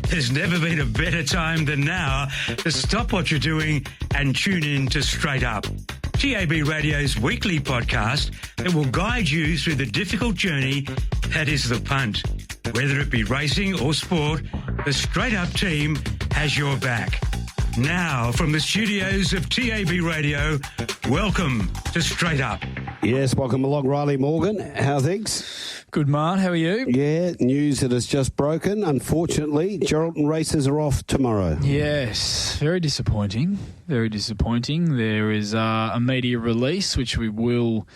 There's never been a better time than now to stop what you're doing and tune in to Straight Up, TAB Radio's weekly podcast that will guide you through the difficult journey that is the punt. Whether it be racing or sport, the Straight Up team has your back. Now, from the studios of TAB Radio, welcome to Straight Up. Yes, welcome along, Rylie Morgan. How are things? Good, Mart. How are you? Yeah, news that has just broken. Unfortunately, Geraldton races are off tomorrow. Yes, very disappointing. Very disappointing. There is a media release, which we will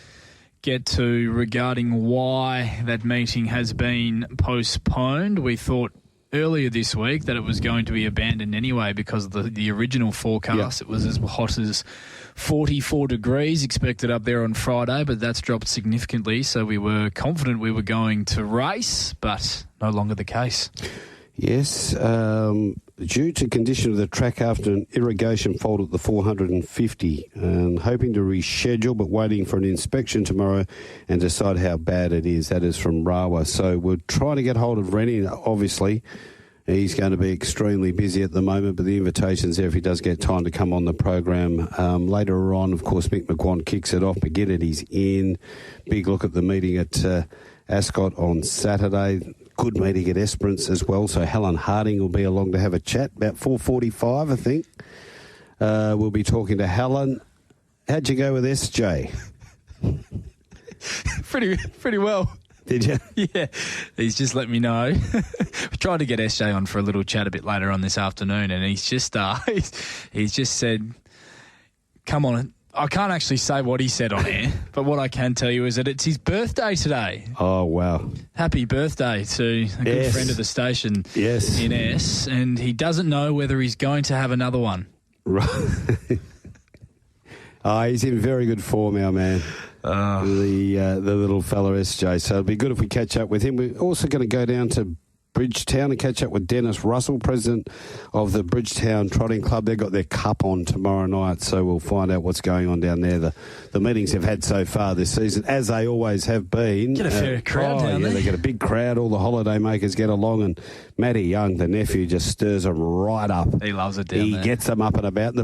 get to, regarding why that meeting has been postponed. We thought earlier this week that it was going to be abandoned anyway because of the original forecast. Yep. It was as hot as 44 degrees expected up there on Friday, but that's dropped significantly. So we were confident we were going to race, but no longer the case. Yes, due to condition of the track after an irrigation fault at the 450, and hoping to reschedule, but waiting for an inspection tomorrow and decide how bad it is. That is from Rawa. So we're trying to get hold of Rennie. Obviously, he's going to be extremely busy at the moment, but the invitation's there if he does get time to come on the program. Later on, of course, Mick McGuane kicks it off. Beginnett, he's in. Big look at the meeting at Ascot on Saturday. Good meeting at Esperance as well. So Helen Harding will be along to have a chat about 4:45, I think. We'll be talking to Helen. How'd you go with SJ? Pretty well. Did you? Yeah, he's just let me know. We tried to get SJ on for a little chat a bit later on this afternoon, and he's just he's just said, "Come on." I can't actually say what he said on air, but what I can tell you is that it's his birthday today. Oh, wow. Happy birthday to a good friend of the station, Ines, and he doesn't know whether he's going to have another one. Right. He's in very good form, our man. The little fella SJ. So it'll be good if we catch up with him. We're also going to go down to Bridgetown and catch up with Dennis Russell, president of the Bridgetown Trotting Club. They've got their cup on tomorrow night, so we'll find out what's going on down there. The meetings they've had so far this season, as they always have been. Get a fair crowd down there. They get a big crowd. All the holiday makers get along, and Marty Young, the nephew, just stirs them right up. He loves it down there. He gets them up and about.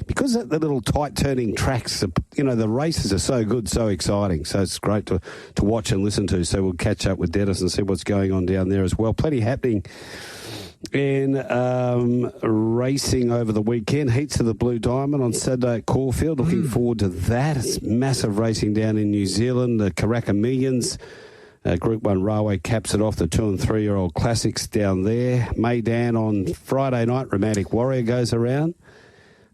Because the little tight-turning tracks, the races are so good, so exciting. So it's great to watch and listen to. So we'll catch up with Dennis and see what's going on down there as well. Plenty happening in racing over the weekend. Heats of the Blue Diamond on Saturday at Caulfield. Looking forward to that. It's massive racing down in New Zealand. The Karaka Millions. Group 1 Railway caps it off, the 2 and 3 year old classics down there. Maydan on Friday night. Romantic Warrior goes around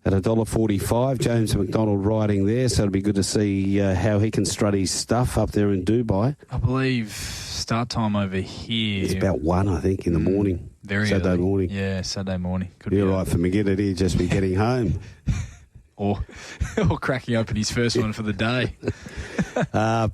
at $1.45. James McDonald riding there, so it'll be good to see how he can strut his stuff up there in Dubai. I believe start time over here. It's about 1, I think, in the morning. Very Saturday early. morning. Yeah, Saturday morning. Could You're be right, for McGuinnett, he'd just be getting home. Or cracking open his first one for the day.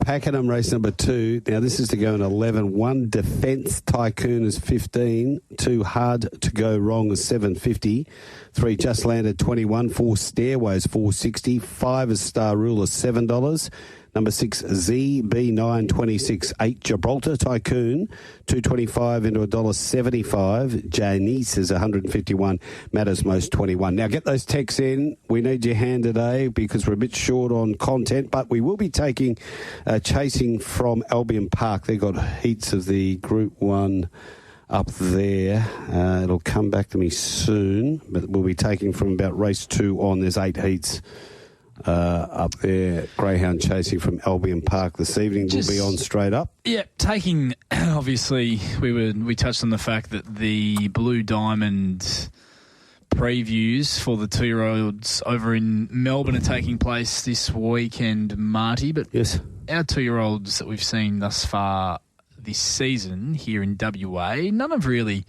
Pakenham race number 2. Now, this is to go in 11. 1 Defence Tycoon is 15. 2 Hard to Go Wrong is 750. 3 Just Landed 21. 4 Stairways 460. 5 is Star Rule is $7. Number 6 ZB9 26. 8 Gibraltar Tycoon 225 into $1.75. Janice is 151. Matters Most 21. Now get those texts in. We need your hand today because we're a bit short on content, but we will be taking chasing from Albion Park. They've got heats of the Group 1 up there. It'll come back to me soon, but we'll be taking from about race 2 on. There's 8 heats up there. Greyhound chasing from Albion Park this evening will be on Straight Up. Yeah, taking, obviously, we touched on the fact that the Blue Diamond previews for the 2-year-olds over in Melbourne are taking place this weekend, Marty, but yes, our 2-year-olds that we've seen thus far this season here in WA, none have really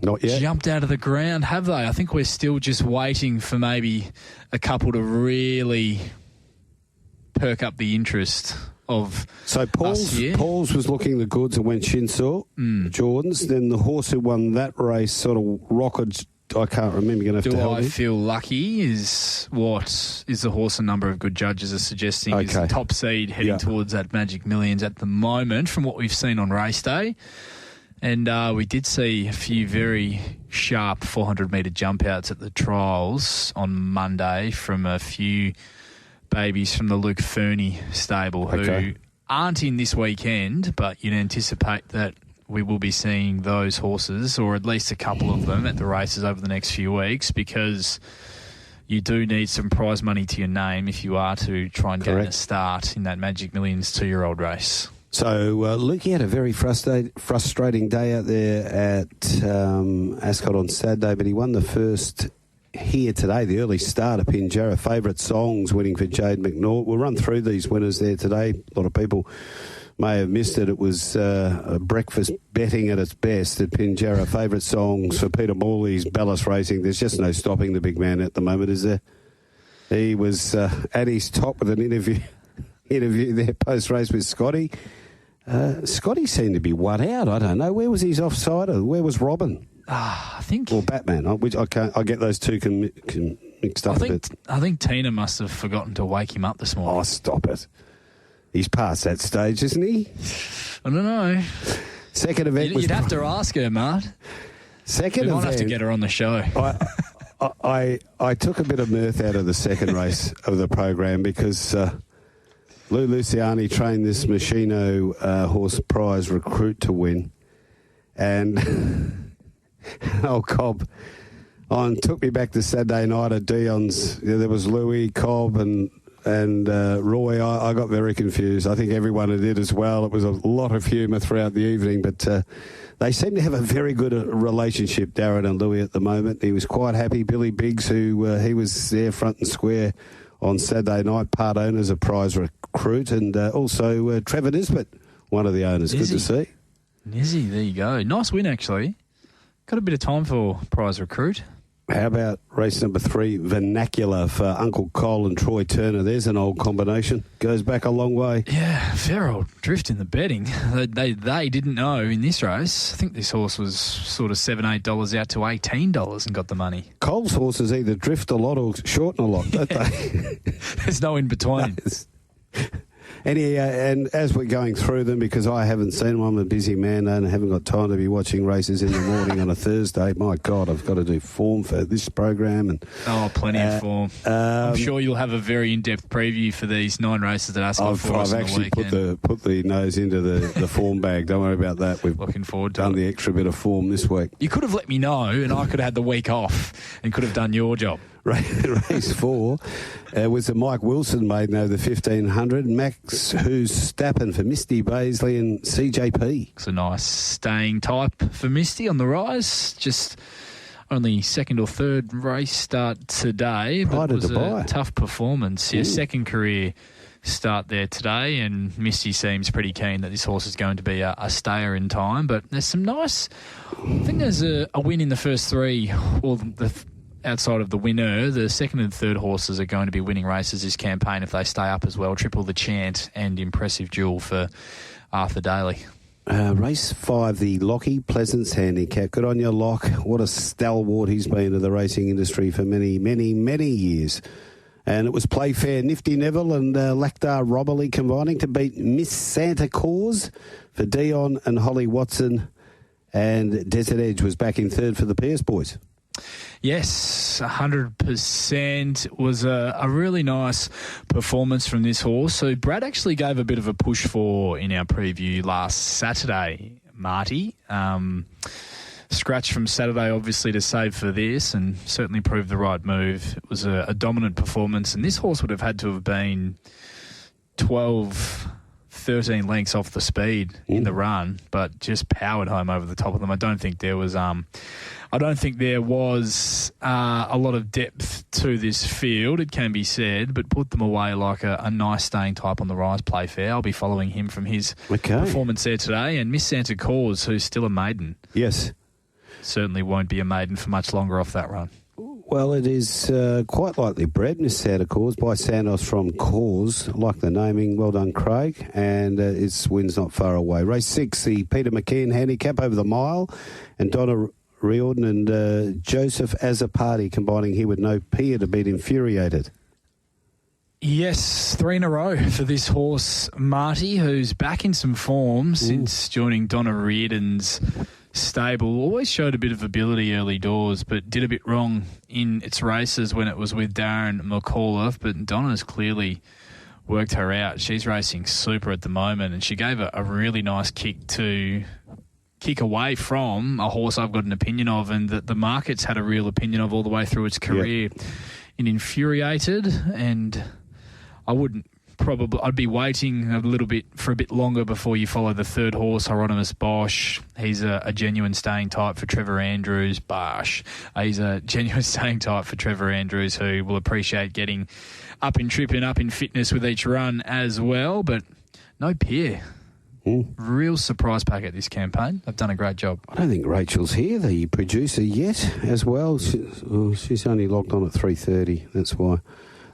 not yet jumped out of the ground, have they? I think we're still just waiting for maybe a couple to really perk up the interest of Paul's was looking the goods and went Shinsaw, Jordan's. Then the horse who won that race sort of rocketed. I can't remember. You're going to have to help me. Do I Feel Lucky is what is the horse a number of good judges are suggesting is the top seed heading towards that Magic Millions at the moment from what we've seen on race day. And we did see a few very sharp 400-metre jump outs at the trials on Monday from a few babies from the Luke Fernie stable who aren't in this weekend, but you'd anticipate that we will be seeing those horses, or at least a couple of them, at the races over the next few weeks, because you do need some prize money to your name if you are to try and get a start in that Magic Millions 2-year-old race. So, Lukey had a very frustrating day out there at Ascot on Saturday, but he won the first here today, the early start of Pinjarra. Favourite Songs winning for Jade McNaught. We'll run through these winners there today. A lot of people may have missed it. It was breakfast betting at its best at Pinjarra. Favourite Songs for Peter Morley's Bellis Racing. There's just no stopping the big man at the moment, is there? He was at his top with an interview there post-race with Scotty. Scotty seemed to be one out. I don't know. Where was his offsider? Where was Robin? I think... Or Batman. I get those two mixed up a bit. I think Tina must have forgotten to wake him up this morning. Oh, stop it. He's past that stage, isn't he? I don't know. Second event was... You'd have to ask her, Mart. Second event... event... might have to get her on the show. I took a bit of mirth out of the second race of the program because... Lou Luciani trained this Machino horse prize Recruit to win, and old Cobb took me back to Saturday night at Dion's. There was Louis, Cobb and Roy. I got very confused. I think everyone did as well. It was a lot of humour throughout the evening, but they seem to have a very good relationship, Darren and Louis, at the moment. He was quite happy. Billy Biggs, who he was there front and square on Saturday night, part owners of Prize Recruit, and also Trevor Nisbet, one of the owners. Good to see. Nizzy, there you go. Nice win, actually. Got a bit of time for Prize Recruit. How about race number 3, Vernacular for Uncle Cole and Troy Turner? There's an old combination. Goes back a long way. Yeah, fair old drift in the betting. They didn't know in this race. I think this horse was sort of $7, $8 out to $18 and got the money. Cole's horses either drift a lot or shorten a lot, don't they? There's no in between. And as we're going through them, because I haven't seen them, I'm a busy man and I haven't got time to be watching races in the morning on a Thursday. My God, I've got to do form for this program. And plenty of form. I'm sure you'll have a very in-depth preview for these 9 races that Ascot for us I've actually put the nose into the form bag. Don't worry about that. We've looking forward to done the extra bit of form this week. You could have let me know, and I could have had the week off and could have done your job. Race 4 was the Mike Wilson maiden over the 1500. Max who's Stappen for Misty Baisley and CJP. It's a nice staying type for Misty on the rise. Just only second or third race start today, but it was a tough performance. Yeah, second career start there today, and Misty seems pretty keen that this horse is going to be a stayer in time. But there's some nice... I think there's a win in the first 3, or outside of the winner, the second and third horses are going to be winning races this campaign if they stay up as well. Triple the Chant and Impressive Jewel for Arthur Daly. Race 5, the Lockie Pleasance Handicap. Good on you, Lock. What a stalwart he's been to the racing industry for many, many, many years. And it was Playfair, Nifty Neville and Lactar Robberly combining to beat Miss Santa Claus for Dion and Holly Watson. And Desert Edge was back in third for the Pierce boys. Yes, 100% was a really nice performance from this horse. So Brad actually gave a bit of a push for in our preview last Saturday, Marty. Scratch from Saturday, obviously, to save for this and certainly proved the right move. It was a dominant performance, and this horse would have had to have been 12, 13 lengths off the speed in the run, but just powered home over the top of them. I don't think there was a lot of depth to this field, it can be said, but put them away like a nice staying type on the rise, Playfair. I'll be following him from his performance there today. And Miss Santa Claus, who's still a maiden. Yes. Certainly won't be a maiden for much longer off that run. Well, it is quite likely bred, Miss Santa Claus, by Santos from Cause. Like the naming, well done, Craig. And its win's not far away. Race 6, the Peter McKeon handicap over the mile. And Donna Riordan and Joseph Azapati combining here with No Peer to beat Infuriated. Yes, 3 in a row for this horse, Marty, who's back in some form since joining Donna Reardon's stable. Always showed a bit of ability early doors, but did a bit wrong in its races when it was with Darren McAuliffe. But Donna's clearly worked her out. She's racing super at the moment, and she gave a really nice kick away from a horse I've got an opinion of, and that the market's had a real opinion of all the way through its career. Yep. In Infuriated, and I'd be waiting a little bit for a bit longer before you follow the third horse, Hieronymus Bosch. He's a genuine staying type for Trevor Andrews. He's a genuine staying type for Trevor Andrews, who will appreciate getting up in trip and up in fitness with each run as well. But no Pierre. Real surprise packet this campaign. They've done a great job. I don't think Rachel's here, the producer, yet as well. She's only logged on at 3:30. That's why.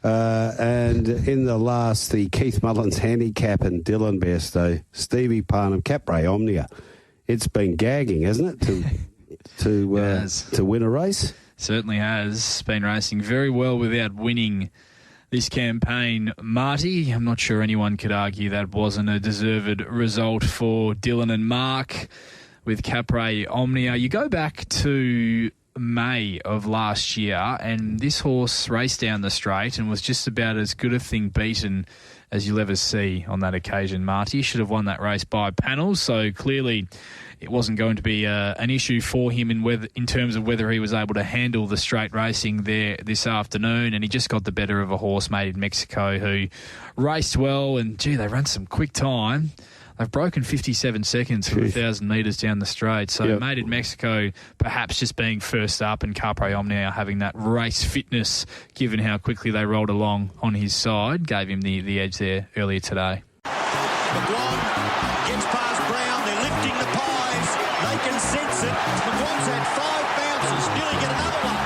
And in the last, the Keith Mullins handicap and Dylan Bairstow, Stevie Parnham, TABradio Omnia. It's been gagging, hasn't it, to win a race? Certainly has. Been racing very well without winning this campaign, Marty. I'm not sure anyone could argue that wasn't a deserved result for Dylan and Mark with TABradio Omnia. You go back to May of last year, and this horse raced down the straight and was just about as good a thing beaten as you'll ever see on that occasion. Marty should have won that race by panels, so clearly it wasn't going to be an issue for him in terms of whether he was able to handle the straight racing there this afternoon, and he just got the better of a horse made in Mexico who raced well, and they ran some quick time. They've broken 57 seconds for 1,000 metres down the straight. So Made in Mexico perhaps just being first up, and TABradio Omnia having that race fitness, given how quickly they rolled along on his side, gave him the edge there earlier today. McGuane gets past Brown. They're lifting the pies. They can sense it. McGuane's had 5 bounces. Nearly get another one.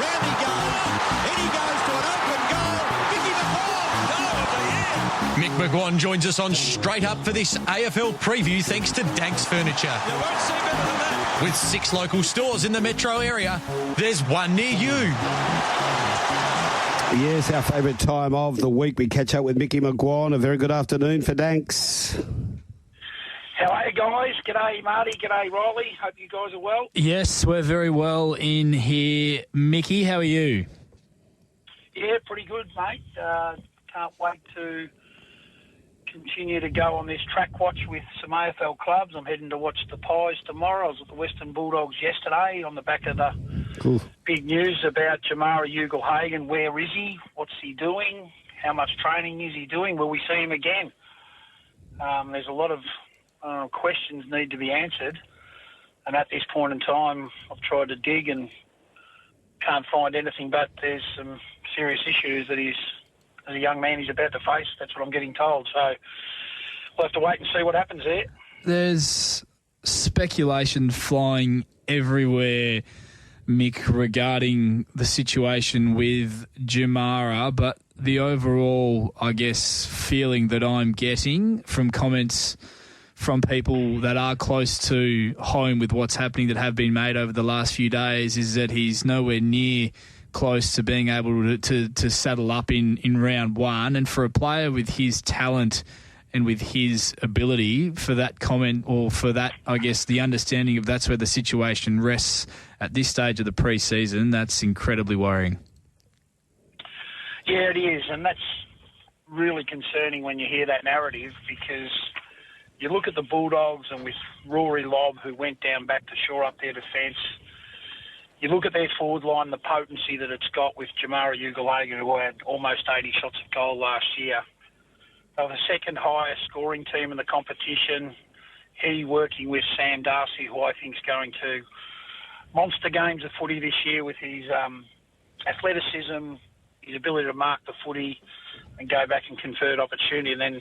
Round he goes. In he goes to an open goal. Mickey McGuane, goal of the year. Mick McGuane joins us on Straight Up for this AFL preview thanks to Dankz Furniture. You won't see better than that. With 6 local stores in the metro area, there's one near you. Yes, our favourite time of the week. We catch up with Mickey McGuane. A very good afternoon for Dankz. How are you guys? G'day, Marty. G'day, Rylie. Hope you guys are well. Yes, we're very well in here. Mickey, how are you? Yeah, pretty good, mate. Can't wait to continue to go on this track watch with some AFL clubs. I'm heading to watch the Pies tomorrow. I was at the Western Bulldogs yesterday on the back of the big news about Jamarra Ugle-Hagan. Where is he? What's he doing? How much training is he doing? Will we see him again? There's a lot of questions need to be answered. And at this point in time, I've tried to dig and can't find anything, but there's some serious issues that as a young man, he's about to face. That's what I'm getting told. So we'll have to wait and see what happens there. There's speculation flying everywhere, Mick, regarding the situation with Jamarra, but the overall, I guess, feeling that I'm getting from comments from people that are close to home with what's happening that have been made over the last few days is that he's nowhere near close to being able to saddle up in round one. And for a player with his talent and with his ability, for that comment, or for that, I guess, the understanding of that's where the situation rests at this stage of the pre-season, that's incredibly worrying. Yeah, it is, and that's really concerning when you hear that narrative, because you look at the Bulldogs and with Rory Lobb, who went down back to shore up their defence, you look at their forward line, the potency that it's got with Jamarra Ugle-Hagan, who had almost 80 shots of goal last year. They were the second highest scoring team in the competition. He working with Sam Darcy, who I think is going to monster games of footy this year with his athleticism, his ability to mark the footy and go back and convert opportunity. And then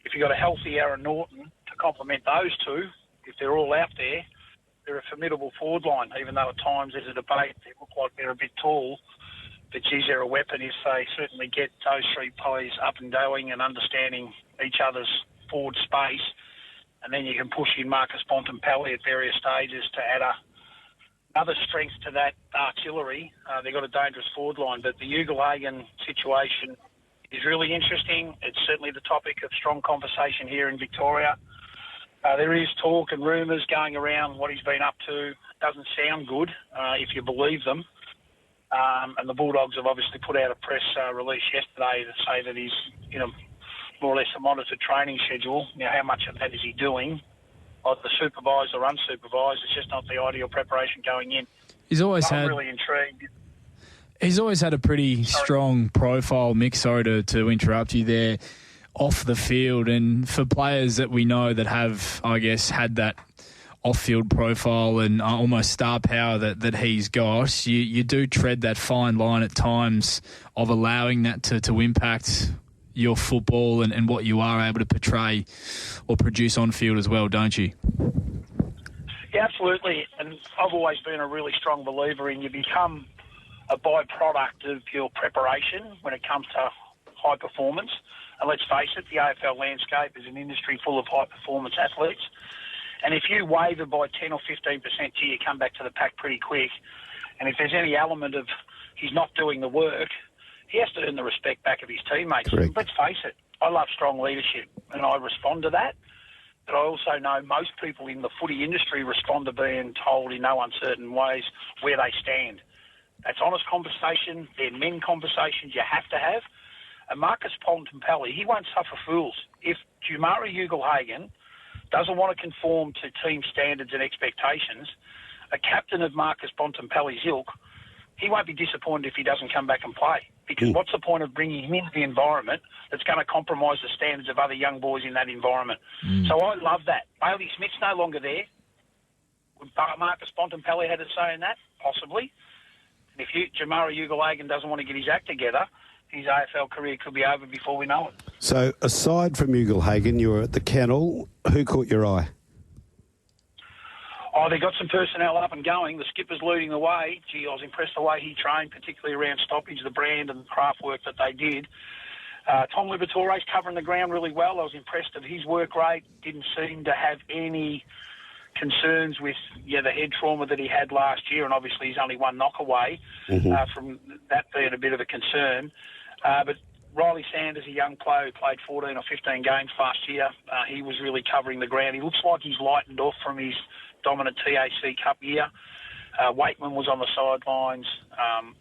if you've got a healthy Aaron Norton to complement those two, if they're all out there, they're a formidable forward line, even though at times there's a debate. They look like they're a bit tall. But, geez, they're a weapon if they certainly get those three players up and going and understanding each other's forward space. And then you can push in Marcus Bontempelli at various stages to add another strength to that artillery. They've got a dangerous forward line. But the Ugle-Hagan situation is really interesting. It's certainly the topic of strong conversation here in Victoria. There is talk and rumours going around what he's been up to. It doesn't sound good, if you believe them. And the Bulldogs have obviously put out a press release yesterday to say that he's, more or less a monitored training schedule. Now, how much of that is he doing? Either supervised or unsupervised. It's just not the ideal preparation going in. I'm really intrigued. He's always had a pretty strong profile, Mick. Sorry to interrupt you there. Off the field, and for players that we know that have, I guess, had that off-field profile and almost star power that he's got, you do tread that fine line at times of allowing that to impact your football and what you are able to portray or produce on field as well, don't you? Yeah, absolutely. And I've always been a really strong believer in you become a byproduct of your preparation when it comes to high performance. And let's face it, the AFL landscape is an industry full of high-performance athletes. And if you waver by 10 or 15%, you come back to the pack pretty quick. And if there's any element of he's not doing the work, he has to earn the respect back of his teammates. Correct. Let's face it, I love strong leadership, and I respond to that. But I also know most people in the footy industry respond to being told in no uncertain ways where they stand. That's honest conversation. They're men conversations you have to have. And Marcus Bontempelli, he won't suffer fools. If Jamarra Ugle-Hagan doesn't want to conform to team standards and expectations, a captain of Marcus Bontempelli's ilk, he won't be disappointed if he doesn't come back and play. Because what's the point of bringing him into the environment that's going to compromise the standards of other young boys in that environment? So I love that. Bailey Smith's no longer there. Would Marcus Bontempelli had a say in that? Possibly. And if Jamarra Ugle-Hagan doesn't want to get his act together, his AFL career could be over before we know it. So, aside from Ugle-Hagan, you were at the kennel. Who caught your eye? Oh, they got some personnel up and going. The skipper's leading the way. Gee, I was impressed the way he trained, particularly around stoppage, the brand and the craft work that they did. Tom Liberatore's covering the ground really well. I was impressed of his work rate. Didn't seem to have any concerns with the head trauma that he had last year, and obviously he's only one knock away from that being a bit of a concern. But Riley Sanders, a young player who played 14 or 15 games last year, he was really covering the ground. He looks like he's lightened off from his dominant TAC Cup year. Waitman was on the sidelines.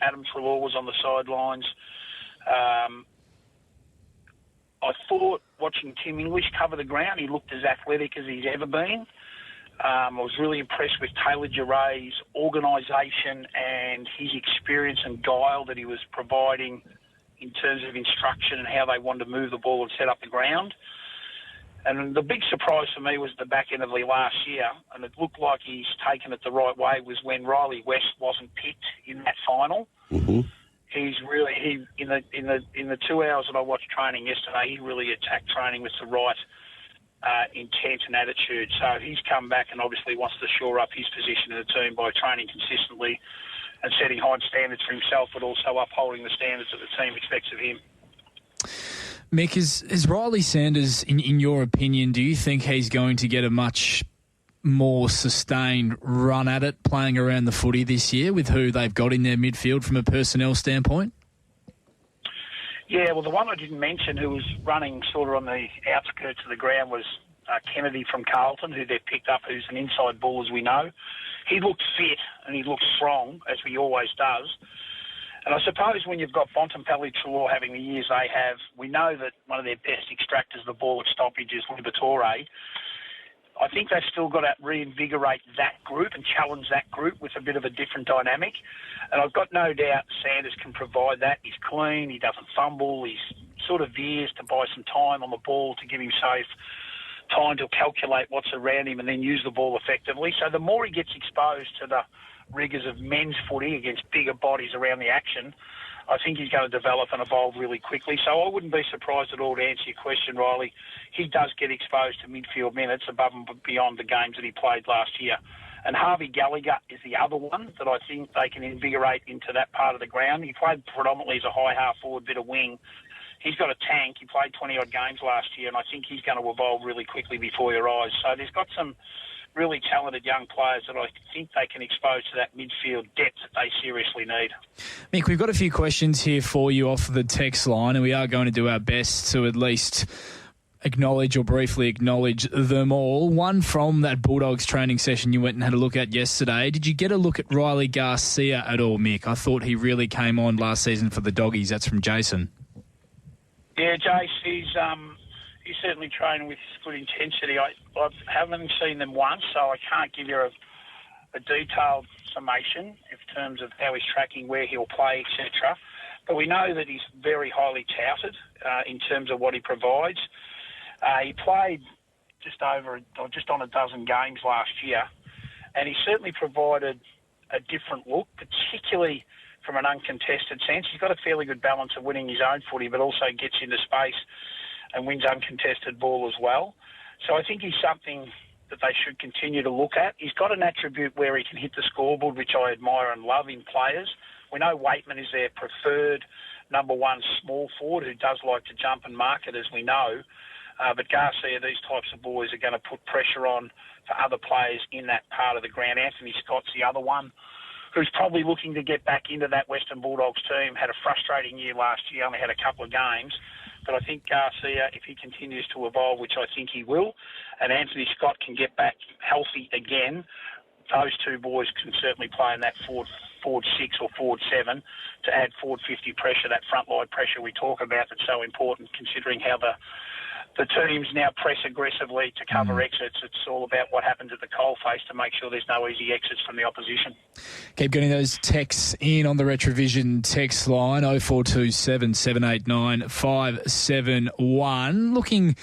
Adam Treloar was on the sidelines. I thought watching Tim English cover the ground, he looked as athletic as he's ever been. I was really impressed with Taylor Jaray's organisation and his experience and guile that he was providing in terms of instruction and how they wanted to move the ball and set up the ground. And the big surprise for me was the back end of the last year, and it looked like he's taken it the right way, was when Riley West wasn't picked in that final. He's really, in the 2 hours that I watched training yesterday, he really attacked training with the right intent and attitude. So he's come back and obviously wants to shore up his position in the team by training consistently and setting high standards for himself, but also upholding the standards that the team expects of him. Mick, is Riley Sanders, in your opinion, do you think he's going to get a much more sustained run at it playing around the footy this year with who they've got in their midfield from a personnel standpoint? Yeah, well, the one I didn't mention who was running sort of on the outskirts of the ground was Kennedy from Carlton, who they've picked up, who's an inside ball, as we know. He looked fit and he looked strong, as he always does. And I suppose when you've got Bontempelli, Treloar having the years they have, we know that one of their best extractors of the ball at stoppage is Liberatore. I think they've still got to reinvigorate that group and challenge that group with a bit of a different dynamic. And I've got no doubt Sanders can provide that. He's clean, he doesn't fumble, he sort of veers to buy some time on the ball to give himself time to calculate what's around him and then use the ball effectively. So the more he gets exposed to the rigours of men's footy against bigger bodies around the action, I think he's going to develop and evolve really quickly. So I wouldn't be surprised at all, to answer your question, Riley. He does get exposed to midfield minutes above and beyond the games that he played last year. And Harvey Gallagher is the other one that I think they can invigorate into that part of the ground. He played predominantly as a high half-forward, bit of wing. He's got a tank. He played 20-odd games last year, and I think he's going to evolve really quickly before your eyes. So there's got some really talented young players that I think they can expose to that midfield depth that they seriously need. Mick, we've got a few questions here for you off the text line, and we are going to do our best to at least acknowledge or briefly acknowledge them all. One from that Bulldogs training session you went and had a look at yesterday. Did you get a look at Riley Garcia at all, Mick? I thought he really came on last season for the Doggies. That's from Jason. Yeah, Jace, he's certainly training with good intensity. I haven't seen them once, so I can't give you a detailed summation in terms of how he's tracking, where he'll play, etc. But we know that he's very highly touted in terms of what he provides. He played just on a dozen games last year, and he certainly provided a different look, particularly from an uncontested sense. He's got a fairly good balance of winning his own footy, but also gets into space and wins uncontested ball as well. So I think he's something that they should continue to look at. He's got an attribute where he can hit the scoreboard, which I admire and love in players. We know Waitman is their preferred number one small forward who does like to jump and mark it, as we know. But Garcia, these types of boys are going to put pressure on for other players in that part of the ground. Anthony Scott's the other one who's probably looking to get back into that Western Bulldogs team. Had a frustrating year last year, only had a couple of games. But I think Garcia, if he continues to evolve, which I think he will, and Anthony Scott can get back healthy again, those two boys can certainly play in that forward 6 or forward 7 to add forward 50 pressure, that front line pressure we talk about that's so important considering how the teams now press aggressively to cover exits. It's all about what happens at the coalface to make sure there's no easy exits from the opposition. Keep getting those texts in on the Retrovision text line, 0427 789 571. Looking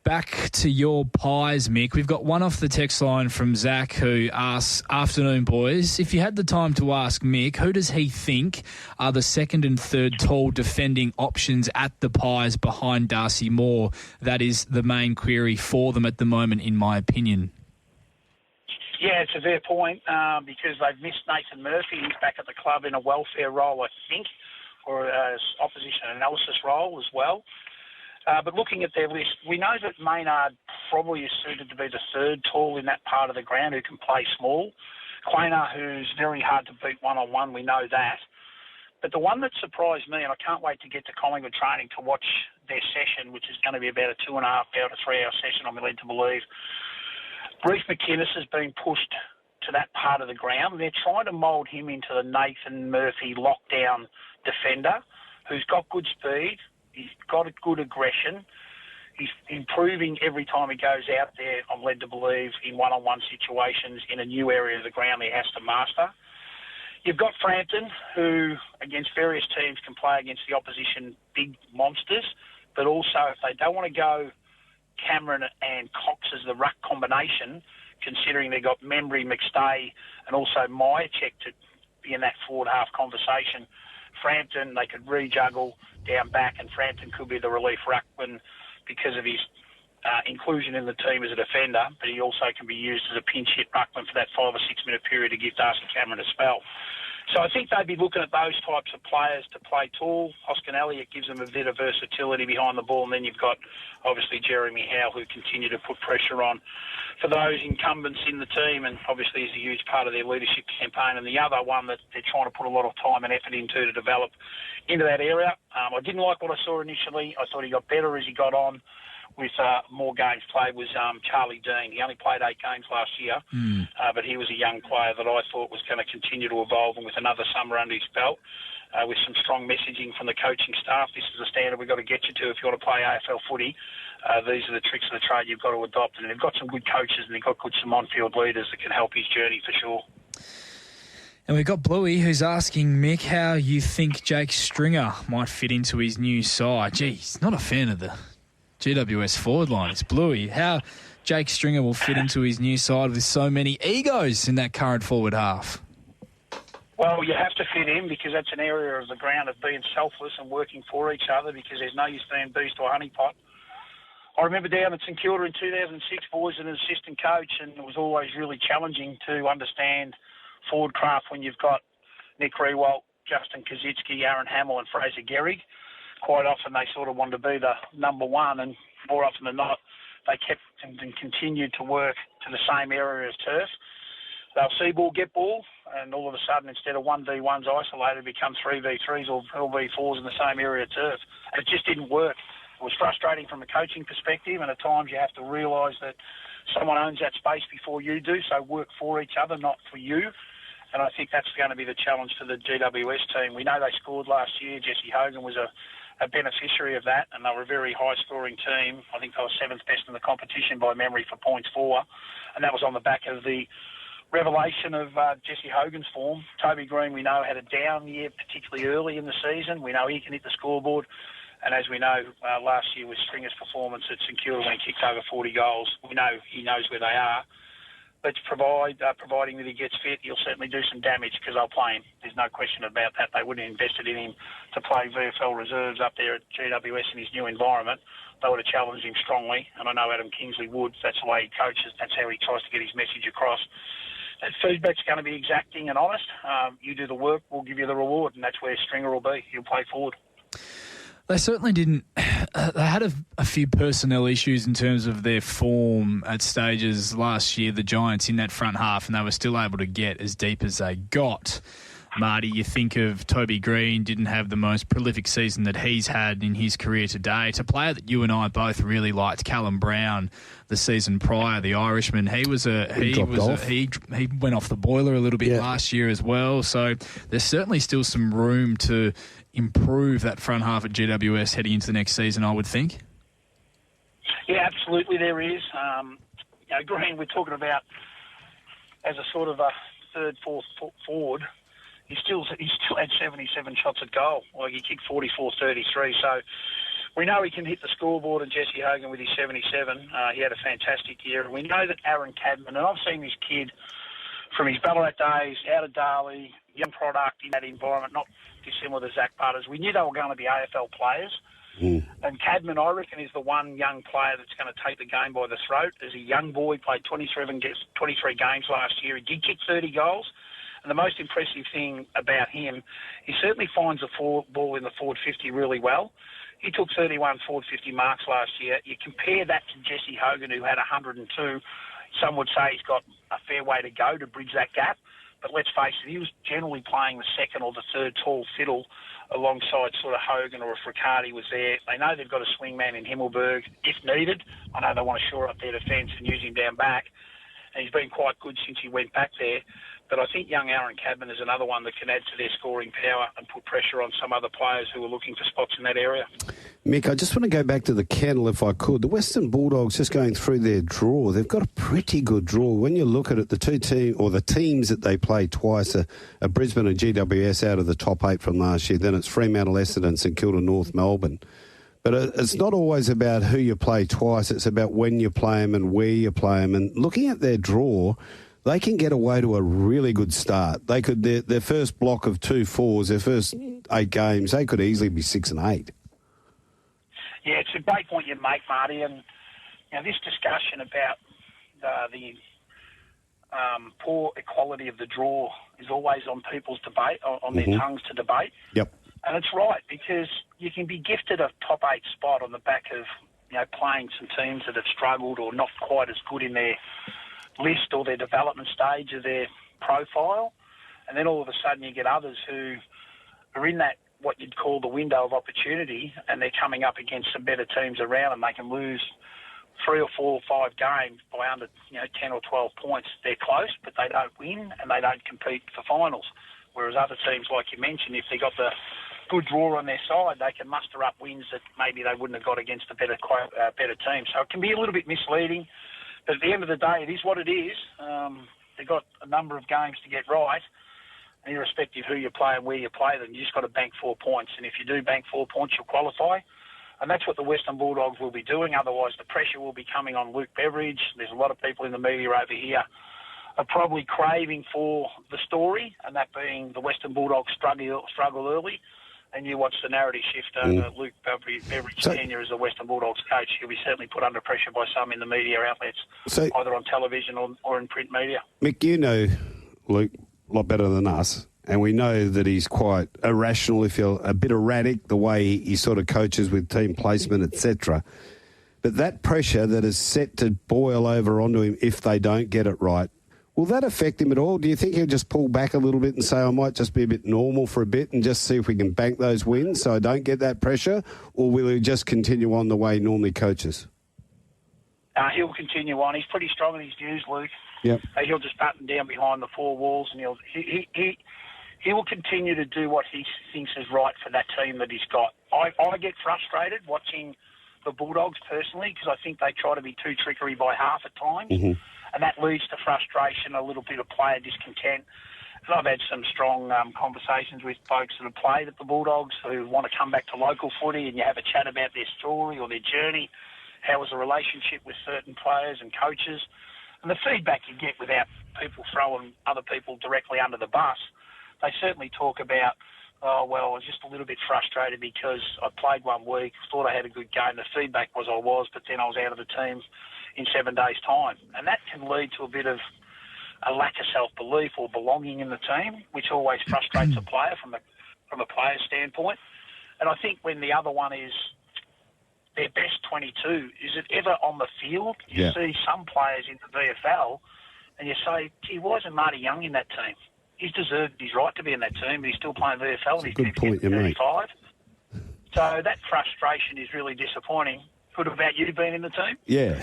back to your Pies, Mick, we've got one off the text line from Zach who asks, afternoon boys, if you had the time to ask Mick, who does he think are the second and third tall defending options at the Pies behind Darcy Moore? That is the main query for them at the moment, in my opinion. Yeah, it's a fair point because they've missed Nathan Murphy. He's back at the club in a welfare role, I think, or an opposition analysis role as well. But looking at their list, we know that Maynard probably is suited to be the third tall in that part of the ground who can play small. Quaynor, who's very hard to beat one-on-one, we know that. But the one that surprised me, and I can't wait to get to Collingwood training to watch their session, which is going to be about a 2.5 hour to 3 hour session, I'm led to believe. Reece McManus has been pushed to that part of the ground. They're trying to mould him into the Nathan Murphy lockdown defender who's got good speed. He's got a good aggression. He's improving every time he goes out there, I'm led to believe, in one-on-one situations in a new area of the ground he has to master. You've got Frampton, who, against various teams, can play against the opposition big monsters, but also if they don't want to go Cameron and Cox as the ruck combination, considering they've got Membry, McStay, and also Myercheck to be in that forward half conversation, Frampton, they could rejuggle down back, and Frampton could be the relief ruckman because of his inclusion in the team as a defender, but he also can be used as a pinch hit ruckman for that 5 or 6 minute period to give Darcy Cameron a spell. So I think they'd be looking at those types of players to play tall. Hoskin Elliott gives them a bit of versatility behind the ball, and then you've got obviously Jeremy Howe, who continue to put pressure on for those incumbents in the team, and obviously is a huge part of their leadership campaign. And the other one that they're trying to put a lot of time and effort into to develop into that area. I didn't like what I saw initially. I thought he got better as he got on with more games played, was Charlie Dean. He only played 8 games last year, but he was a young player that I thought was going to continue to evolve, and with another summer under his belt, with some strong messaging from the coaching staff, this is the standard we've got to get you to if you want to play AFL footy. These are the tricks of the trade you've got to adopt, and they've got some good coaches and they've got some on-field leaders that can help his journey for sure. And we've got Bluey who's asking Mick how you think Jake Stringer might fit into his new side. Geez, not a fan of the GWS forward line. It's Bluey. How Jake Stringer will fit into his new side with so many egos in that current forward half. Well, you have to fit in because that's an area of the ground of being selfless and working for each other, because there's no use being beast or honeypot. I remember down at St Kilda in 2006, boys, as an assistant coach, and it was always really challenging to understand forward craft when you've got Nick Rewalt, Justin Kazitsky, Aaron Hamill and Fraser Gehrig. Quite often they sort of want to be the number one, and more often than not, they kept and continued to work to the same area as turf. They'll see ball, get ball, and all of a sudden, instead of 1v1s isolated, it becomes 3v3s or 4v4s in the same area of turf. And it just didn't work. It was frustrating from a coaching perspective, and at times you have to realise that someone owns that space before you do, so work for each other, not for you. And I think that's going to be the challenge for the GWS team. We know they scored last year. Jesse Hogan was a beneficiary of that, and they were a very high-scoring team. I think they were 7th best in the competition by memory for points for, and that was on the back of the revelation of Jesse Hogan's form. Toby Green, we know, had a down year, particularly early in the season. We know he can hit the scoreboard. And as we know, last year with Stringer's performance at St Kilda when he kicked over 40 goals, we know he knows where they are. But providing that he gets fit, he'll certainly do some damage because they'll play him. There's no question about that. They wouldn't have invested in him to play VFL reserves up there at GWS in his new environment. They would have challenged him strongly, and I know Adam Kingsley would. That's the way he coaches. That's how he tries to get his message across. That feedback's going to be exacting and honest. You do the work, we'll give you the reward, and that's where Stringer will be. He'll play forward. They certainly didn't. They had a few personnel issues in terms of their form at stages last year, the Giants, in that front half, and they were still able to get as deep as they got. Marty, you think of Toby Green, didn't have the most prolific season that he's had in his career to date. A player that you and I both really liked, Callum Brown, the season prior, the Irishman. He went off the boiler a little bit last year as well. So there's certainly still some room to improve that front half at GWS heading into the next season, I would think. Yeah, absolutely there is. Green, we're talking about as a sort of a third, fourth forward. He still had 77 shots at goal. Like, he kicked 44-33. So we know he can hit the scoreboard, and Jesse Hogan with his 77. He had a fantastic year. We know that Aaron Cadman, and I've seen this kid from his Ballarat days, out of Darley, young product in that environment, not dissimilar to Zach Butters. We knew they were going to be AFL players. And Cadman, I reckon, is the one young player that's going to take the game by the throat. As a young boy, played 23 games last year. He did kick 30 goals. And the most impressive thing about him, he certainly finds the ball in the forward 50 really well. He took 31 forward 50 marks last year. You compare that to Jesse Hogan, who had 102. Some would say he's got a fair way to go to bridge that gap. But let's face it, he was generally playing the second or the third tall fiddle alongside sort of Hogan, or if Riccardi was there. They know they've got a swingman in Himmelberg if needed. I know they want to shore up their defence and use him down back. And he's been quite good since he went back there. But I think young Aaron Cadman is another one that can add to their scoring power and put pressure on some other players who are looking for spots in that area. Mick, I just want to go back to the kennel if I could. The Western Bulldogs, just going through their draw, they've got a pretty good draw. When you look at it, the teams that they play twice are Brisbane and GWS out of the top 8 from last year. Then it's Fremantle, Essendon, St Kilda, North Melbourne. But it's not always about who you play twice. It's about when you play them and where you play them. And looking at their draw, they can get away to a really good start. They could their first block of 2-4s, their first 8 games, they could easily be 6 and 8. Yeah, it's a great point you make, Marty. And this discussion about the poor equality of the draw is always on people's debate, on their tongues to debate. Yep. And it's right, because you can be gifted a top 8 spot on the back of playing some teams that have struggled or not quite as good in their list or their development stage of their profile, and then all of a sudden you get others who are in that what you'd call the window of opportunity, and they're coming up against some better teams around them. They can lose 3 or 4 or 5 games by under 10 or 12 points. They're close, but they don't win and they don't compete for finals. Whereas other teams, like you mentioned, if they got the good draw on their side, they can muster up wins that maybe they wouldn't have got against a better team. So it can be a little bit misleading. But at the end of the day, it is what it is. They've got a number of games to get right. And irrespective of who you play and where you play them, you just got to bank 4 points. And if you do bank 4 points, you'll qualify. And that's what the Western Bulldogs will be doing. Otherwise, the pressure will be coming on Luke Beveridge. There's a lot of people in the media over here are probably craving for the story, and that being the Western Bulldogs struggle early. And you watch the narrative shift over Luke Beveridge's tenure as the Western Bulldogs coach. He'll be certainly put under pressure by some in the media outlets, either on television or in print media. Mick, you know Luke a lot better than us, and we know that he's quite irrational, if you're a bit erratic, the way he sort of coaches with team placement, etc. But that pressure that is set to boil over onto him if they don't get it right, will that affect him at all? Do you think he'll just pull back a little bit and say, I might just be a bit normal for a bit and just see if we can bank those wins so I don't get that pressure? Or will he just continue on the way he normally coaches? He'll continue on. He's pretty strong in his views, Luke. Yep. He'll just button down behind the four walls, and he will continue to do what he thinks is right for that team that he's got. I get frustrated watching the Bulldogs personally because I think they try to be too trickery by half at times, and that leads to frustration, a little bit of player discontent. And I've had some strong conversations with folks that have played at the Bulldogs who want to come back to local footy, and you have a chat about their story or their journey. How was the relationship with certain players and coaches? And the feedback you get without people throwing other people directly under the bus, they certainly talk about, oh, well, I was just a little bit frustrated because I played 1 week, thought I had a good game. The feedback was I was, but then I was out of the team in 7 days' time. And that can lead to a bit of a lack of self-belief or belonging in the team, which always frustrates a player from a player's standpoint. And I think when the other one is their best 22, is it ever on the field? You see some players in the VFL and you say, gee, why isn't Marty Young in that team? He's deserved his right to be in that team, but he's still playing VFL and he's good point you make. 35. So that frustration is really disappointing. Good about you being in the team? Yeah.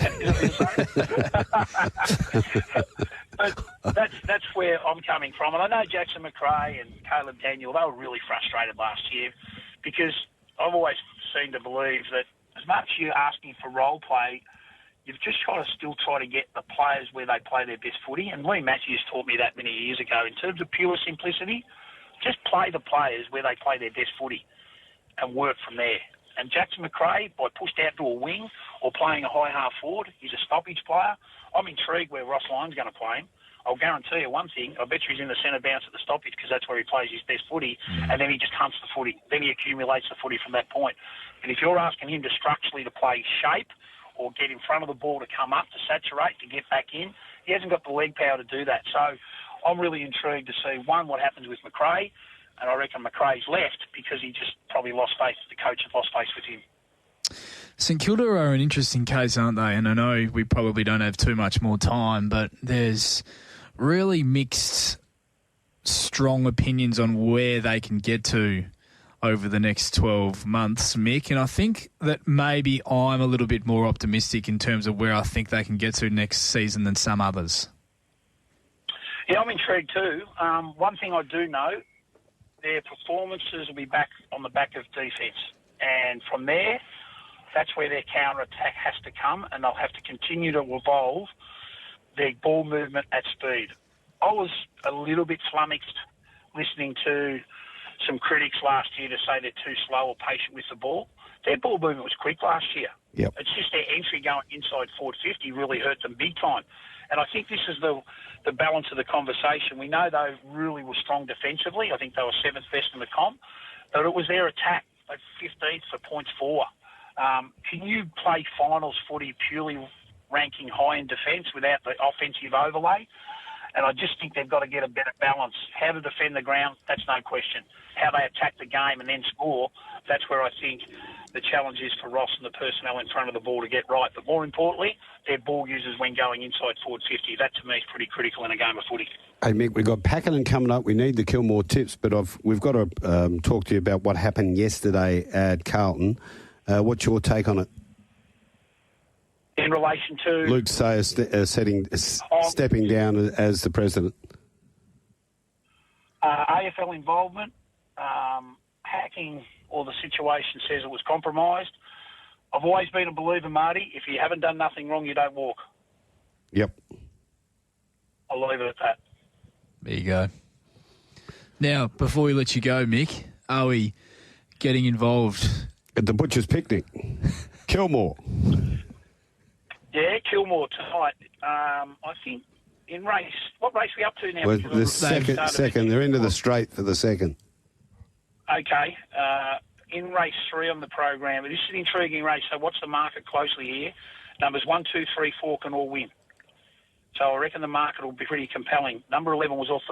But that's where I'm coming from. And I know Jackson McRae and Caleb Daniel, they were really frustrated last year because I've always seemed to believe that as much as you're asking for role play, you've just got to still try to get the players where they play their best footy. And Lee Matthews taught me that many years ago. In terms of pure simplicity, just play the players where they play their best footy and work from there. And Jackson McRae, by pushed out to a wing or playing a high half forward, he's a stoppage player. I'm intrigued where Ross Lyon's going to play him. I'll guarantee you one thing, I bet you he's in the centre bounce at the stoppage because that's where he plays his best footy, and then he just hunts the footy. Then he accumulates the footy from that point. And if you're asking him to structurally to play shape or get in front of the ball to come up, to saturate, to get back in, he hasn't got the leg power to do that. So I'm really intrigued to see, one, what happens with McRae, and I reckon McRae's left because he just probably lost faith, the coach has lost faith with him. St Kilda are an interesting case, aren't they? And I know we probably don't have too much more time, but there's really mixed, strong opinions on where they can get to over the next 12 months, Mick. And I think that maybe I'm a little bit more optimistic in terms of where I think they can get to next season than some others. Yeah, I'm intrigued too. One thing I do know, their performances will be back on the back of defence. And from there, that's where their counter-attack has to come, and they'll have to continue to evolve their ball movement at speed. I was a little bit flummoxed listening to some critics last year to say they're too slow or patient with the ball. Their ball movement was quick last year. Yep. It's just their entry going inside forward 50 really hurt them big time. And I think this is the balance of the conversation. We know they really were strong defensively. I think they were 7th best in the comp. But it was their attack, like 15th for points for. Can you play finals footy purely ranking high in defence without the offensive overlay? And I just think they've got to get a better balance. How to defend the ground, that's no question. How they attack the game and then score, that's where I think the challenge is for Ross and the personnel in front of the ball to get right. But more importantly, their ball users when going inside forward 50. That to me is pretty critical in a game of footy. Hey, Mick, we've got Pakenham coming up. We need the Kilmore tips, but we've got to talk to you about what happened yesterday at Carlton. What's your take on it? In relation to Luke Sayer stepping down as the president. AFL involvement, hacking, or the situation says it was compromised. I've always been a believer, Marty. If you haven't done nothing wrong, you don't walk. Yep. I'll leave it at that. There you go. Now, before we let you go, Mick, are we getting involved at the Butcher's Picnic? Kilmore. Yeah, Kilmore tonight. I think in race, what race are we up to now? Well, the second. They're into the straight for the second. Okay. In race 3 on the program, this is an intriguing race, so watch the market closely here. Numbers 1, 2, 3, 4 can all win. So I reckon the market will be pretty compelling. Number 11 was off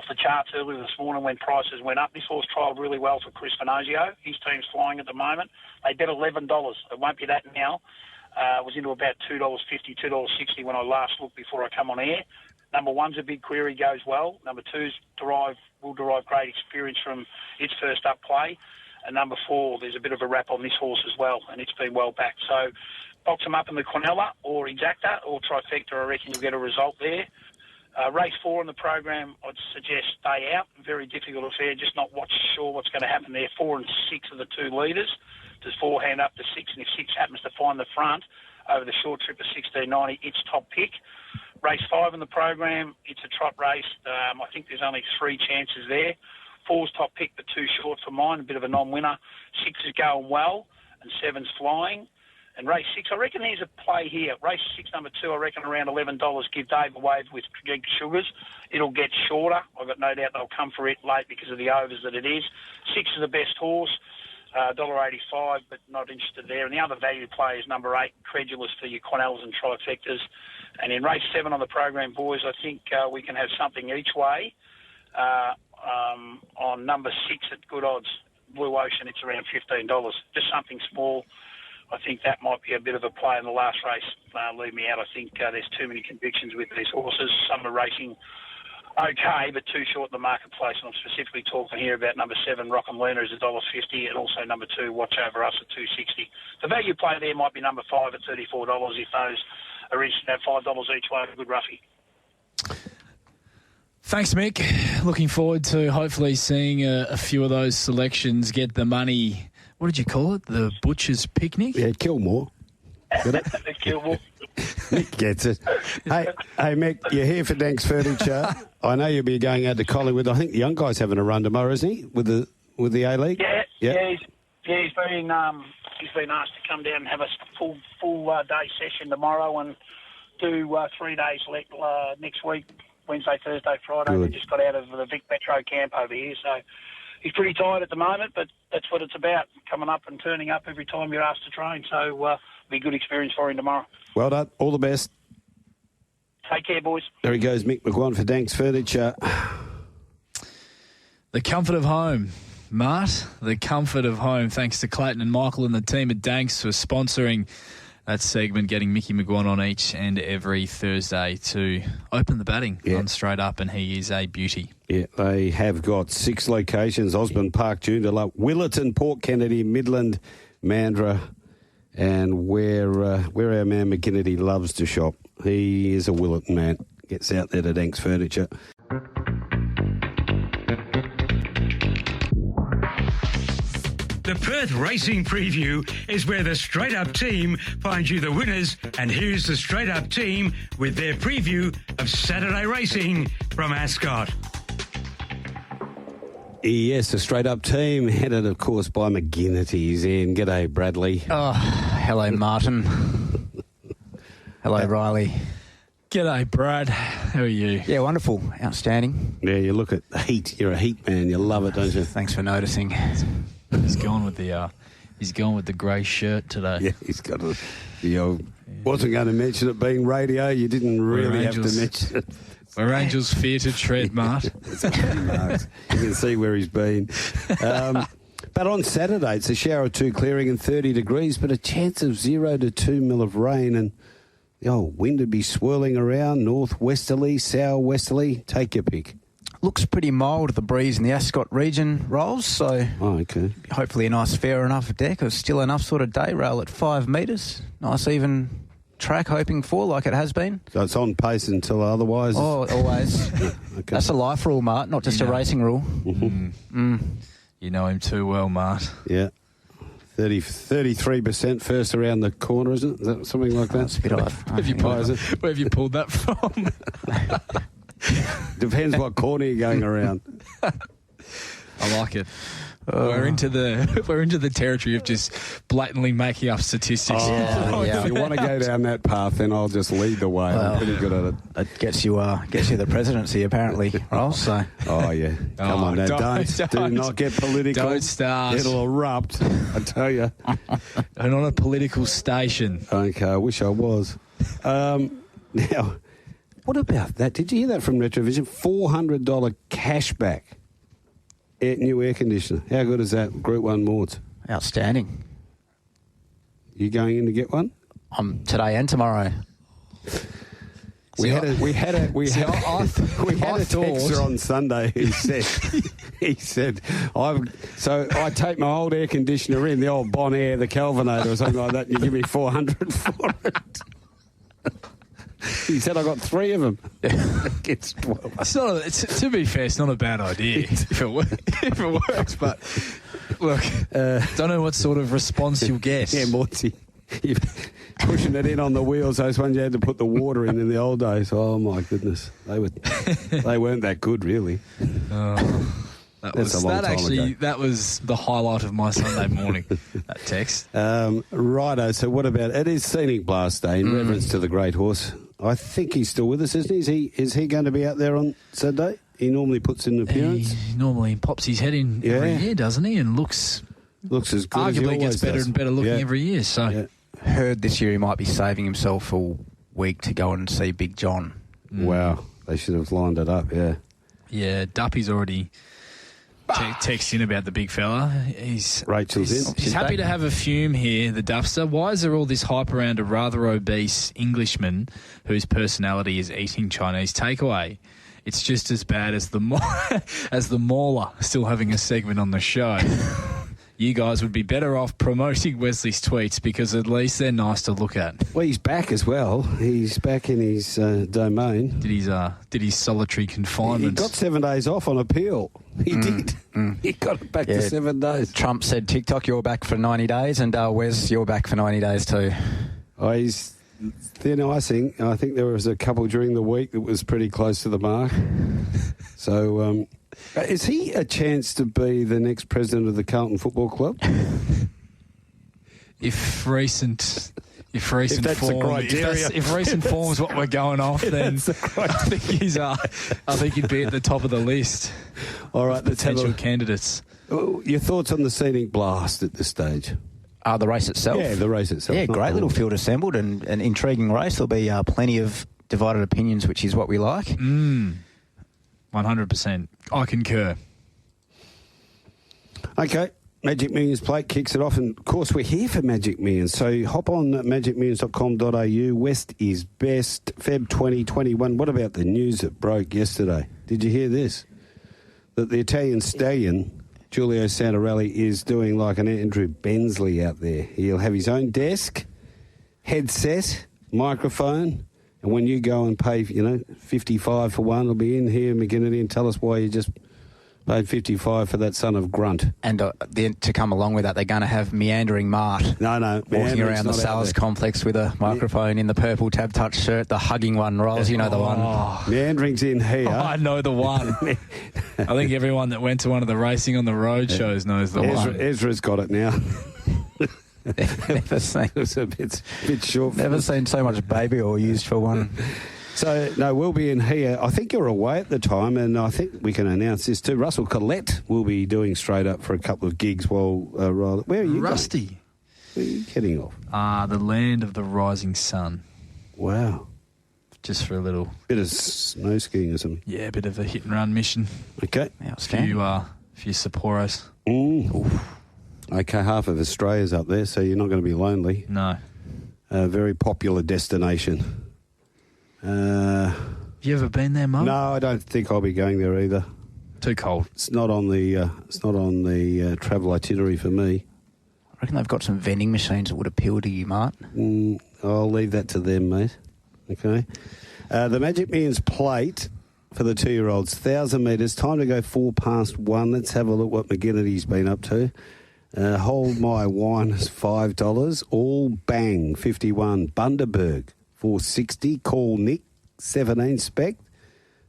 the charts earlier this morning when prices went up. This horse trialled really well for Chris Finozio. His team's flying at the moment. They bet $11. It won't be that now. Was into about $2.50, $2.60 when I last looked before I come on air. Number 1's a big query, goes well. Number 2's will derive great experience from its first up play. And number 4, there's a bit of a wrap on this horse as well, and it's been well backed. So box them up in the Quinella or Exacta or Trifecta. I reckon you'll get a result there. Race 4 in the program, I'd suggest stay out. Very difficult affair, just not sure what's going to happen there. 4 and 6 are the 2 leaders. Does 4 hand up to 6, and if 6 happens to find the front over the short trip of 16.90, it's top pick. Race 5 in the program, it's a trot race. I think there's only 3 chances there. 4's top pick, but 2 short for mine, a bit of a non-winner. 6 is going well, and 7's flying. And race 6, I reckon there's a play here. Race 6, number 2, I reckon around $11. Give Dave a wave with Greg Sugars. It'll get shorter. I've got no doubt they'll come for it late because of the overs that it is. 6 is the best horse, $1.85, but not interested there. And the other value play is number 8, Credulous for your Quinellas and Trifectas. And in race 7 on the program, boys, I think we can have something each way. On number 6 at good odds, Blue Ocean, it's around $15. Just something small. I think that might be a bit of a play in the last race. Leave me out. I think there's too many convictions with these horses. Some are racing okay, but too short in the marketplace. And I'm specifically talking here about number 7, Rock and Luna, is $1.50, and also number 2, Watch Over Us at $2.60. The value play there might be number 5 at $34 if those are interested at $5 each way. A good roughie. Thanks, Mick. Looking forward to hopefully seeing a few of those selections get the money. What did you call it? The Butcher's Picnic? Yeah, Kilmore. Got it? Kilmore. Mick gets it. Hey, Mick, you're here for Dankz Furniture. I know you'll be going out to Collingwood. I think the young guy's having a run tomorrow, isn't he? With the A-League? Yeah. He's been asked to come down and have a full day session tomorrow and do 3 days next week. Wednesday, Thursday, Friday. Good. We just got out of the Vic Metro camp over here, so he's pretty tired at the moment, but that's what it's about, coming up and turning up every time you're asked to train. So it'll be a good experience for him tomorrow. Well done. All the best. Take care, boys. There he goes, Mick McGuane for Dankz Furniture. The comfort of home, Mart. The comfort of home. Thanks to Clayton and Michael and the team at Dankz for sponsoring that segment, getting Mickey McGuane on each and every Thursday to open the batting on Straight Up, and he is a beauty. Yeah, they have got 6 locations: Osborne Park, Joondalup, Willetton, Port Kennedy, Midland, Mandurah, and where our man McKinney loves to shop. He is a Willetton man. Gets out there to Dankz Furniture. The Perth Racing Preview is where the Straight Up team finds you the winners, and here's the Straight Up team with their preview of Saturday racing from Ascot. Yes, the Straight Up team, headed, of course, by McGinnity's in. G'day, Bradley. Oh, hello, Martin. Hello, Riley. G'day, Brad. How are you? Yeah, wonderful. Outstanding. Yeah, you look at the heat. You're a heat man. You love it, don't you? Thanks for noticing. He's gone with the grey shirt today. Yeah, he's got a. Wasn't going to mention it being radio. You didn't really have to mention it. Where angels fear to tread, Mart. You can see where he's been. But on Saturday, it's a shower or 2 clearing and 30 degrees, but a chance of 0 to 2 mil of rain, and the old wind would be swirling around, northwesterly, southwesterly. Take your pick. Looks pretty mild, the breeze in the Ascot region rolls, so okay. Hopefully a nice fair enough deck. It's still enough sort of day rail at 5 metres. Nice even track, hoping for, like it has been. So it's on pace until otherwise? Oh, always. Okay. That's a life rule, Mart, not just a racing rule. You know him too well, Mart. Yeah. 33% first around the corner, isn't it? Is that something like that? That's a bit off. Where have you pulled that from? Depends what corner you're going around. I like it. We're into the territory of just blatantly making up statistics. If you want to go down that path, then I'll just lead the way. I'm pretty good at it. It gets you the presidency, apparently, Ross. So. Oh yeah, come on now, do not get political. Don't start. It'll erupt. I tell you. And on a political station. Okay, I wish I was. Now, what about that? Did you hear that from Retrovision? $400 cashback. New air conditioner. How good is that? Group 1 Mords. Outstanding. You going in to get one? Today and tomorrow. We had a texter on Sunday who said, I take my old air conditioner in, the old Bon Air, the Kelvinator or something like that, and you give me 400 for it. He said, I got 3 of them. It's 12. To be fair, it's not a bad idea if it works. But look, don't know what sort of response you'll get. Yeah, Morty. You're pushing it in on the wheels. Those ones you had to put the water in the old days. Oh my goodness, they weren't that good, really. That was the highlight of my Sunday morning. That text. Righto. So what about it? Is Scenic Blast Day in reverence to the great horse. I think he's still with us, isn't he? Is he going to be out there on Saturday? He normally puts in an appearance. He normally pops his head in every year, doesn't he? And looks as good. Arguably as gets better and better looking every year. So heard this year he might be saving himself a week to go and see Big John. Wow, they should have lined it up. Yeah, Duppy's already texting about the big fella. Rachel's in. He's happy to have a fume here, the Duffster. Why is there all this hype around a rather obese Englishman whose personality is eating Chinese takeaway? It's just as bad as the Mauler still having a segment on the show. You guys would be better off promoting Wesley's tweets because at least they're nice to look at. Well, he's back as well. He's back in his domain. Did his solitary confinement. He got 7 days off on appeal. He did. He got it back to 7 days. Trump said, TikTok, you're back for 90 days, and Wes, you're back for 90 days too. Oh, he's thin icing. I think there was a couple during the week that was pretty close to the mark. So, is he a chance to be the next president of the Carlton Football Club? If recent form is what we're going off, then I think he'd be at the top of the list. All right, potential candidates. Your thoughts on the Scenic Blast at this stage? The race itself. Yeah, the race itself. Yeah, great little field assembled and an intriguing race. There'll be plenty of divided opinions, which is what we like. 100%. I concur. Okay. Magic Millions plate kicks it off, and of course we're here for Magic Millions, so hop on magicmillions.com.au. West is best, Feb 2021. What about the news that broke yesterday? Did you hear this? That the Italian stallion, Giulio Santarelli, is doing like an Andrew Bensley out there. He'll have his own desk, headset, microphone, and when you go and pay, $55 for one, it'll be in here, McGinnity, and tell us why you just paid $55 for that son of Grunt. And then to come along with that, they're going to have Meandering Mart. No. Walking around the sales complex with a microphone in the purple Tab Touch shirt, the hugging one, Rolls, you know the one. Meandering's in here. I know the one. I think everyone that went to one of the Racing on the Road shows knows the one. Ezra's got it now. Never seen. It's a bit short. Never seen so much baby oil used for one. So, no, we'll be in here. I think you're away at the time, and I think we can announce this too. Russell Collette will be doing Straight Up for a couple of gigs while... where are you Rusty. Going? Where are you heading off? The land of the rising sun. Wow. Just for a little... Bit of snow skiing or something. Yeah, a bit of a hit-and-run mission. Okay. Outstanding. A few Sapporos. Okay, half of Australia's up there, so you're not going to be lonely. No. A very popular destination. Have you ever been there, Mo? No, I don't think I'll be going there either. Too cold. It's not on the travel itinerary for me. I reckon they've got some vending machines that would appeal to you, Mart. I'll leave that to them, mate. Okay. The Magic Millions plate for the 2-year-olds, 1,000 metres. Time to go 1:04. Let's have a look what McGinnity's been up to. Hold My Wine is $5. All Bang, 51. Bundaberg, $4.60. Call Nick, 17. Spec.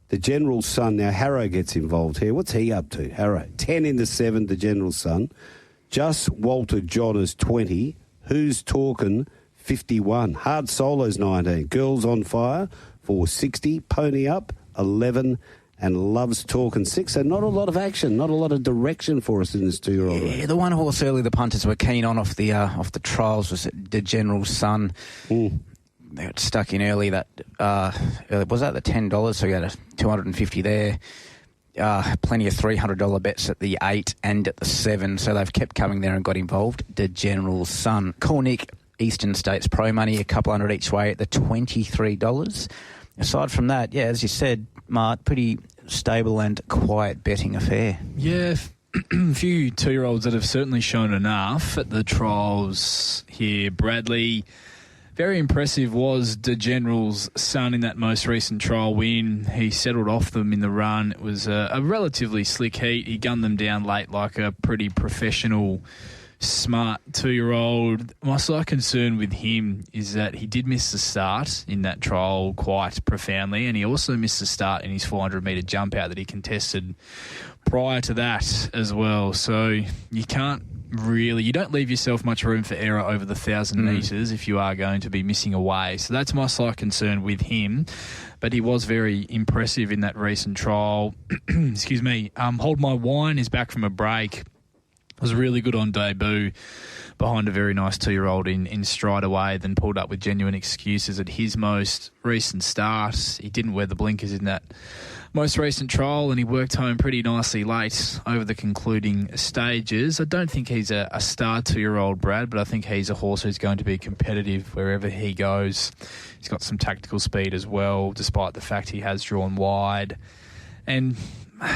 The General's Son. Now, Harrow gets involved here. What's he up to? Harrow. 10 into 7, the General's Son. Just Walter John is 20. Who's Talking, 51. Hard Solo's 19. Girls on Fire, $4.60. Pony Up, 11. And Love's Talking, 6. So not a lot of action, not a lot of direction for us in this 2-year-old race. Yeah, the one horse early the punters were keen on off the trials was the General's Son. They got stuck in early. That was that the $10, so we had a $250 there. Plenty of $300 bets at the 8 and at the 7, so they've kept coming there and got involved. The General's Son. Call Nick Eastern States Pro money, a couple hundred each way at the $23. Aside from that, yeah, as you said, Mart, pretty stable and quiet betting affair. Yeah, a few 2-year-olds that have certainly shown enough at the trials here. Bradley, very impressive was De General's son in that most recent trial win. He settled off them in the run. It was a relatively slick heat. He gunned them down late like a pretty professional, smart 2-year-old. My slight concern with him is that he did miss the start in that trial quite profoundly, and he also missed the start in his 400-metre jump out that he contested prior to that as well. So you don't leave yourself much room for error over the 1,000 metres if you are going to be missing away. So that's my slight concern with him. But he was very impressive in that recent trial. Excuse me. Hold My Wine is back from a break. Was really good on debut behind a very nice 2-year-old in Stride Away, then pulled up with Genuine Excuses at his most recent start. He didn't wear the blinkers in that most recent trial, and he worked home pretty nicely late over the concluding stages. I don't think he's a star 2-year-old, Brad, but I think he's a horse who's going to be competitive wherever he goes. He's got some tactical speed as well, despite the fact he has drawn wide. And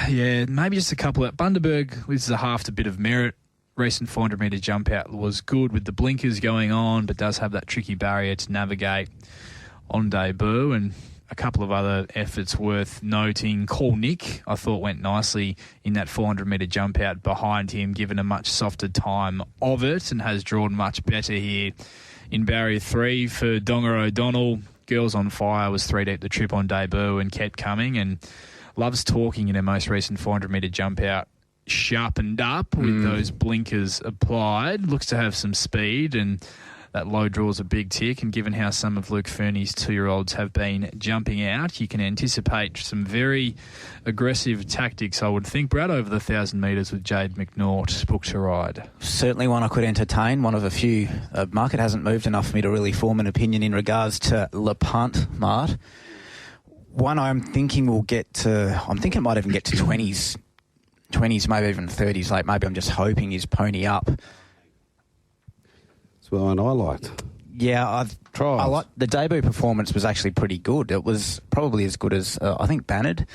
yeah, maybe just a couple of Bundaberg, this is a half to bit of merit. Recent 400-metre jump out was good with the blinkers going on, but does have that tricky barrier to navigate on debut. And a couple of other efforts worth noting. Call Nick, I thought, went nicely in that 400-metre jump out behind him, given a much softer time of it, and has drawn much better here in barrier 3 for Donga O'Donnell. Girls on Fire was 3 deep the trip on debut and kept coming, and Loves Talking in her most recent 400-metre jump out sharpened up with those blinkers applied. Looks to have some speed, and that low draw's a big tick. And given how some of Luke Fernie's 2-year-olds have been jumping out, you can anticipate some very aggressive tactics, I would think, Brad, over the 1,000 metres with Jade McNaught booked to ride. Certainly one I could entertain, one of a few. Market hasn't moved enough for me to really form an opinion in regards to Le Punt, Mart. One I'm thinking will get to, I'm thinking it might even get to 20s, maybe even 30s late. Maybe I'm just hoping is Pony Up. That's one I liked. Yeah, I like the debut performance was actually pretty good. It was probably as good as I think Bannard,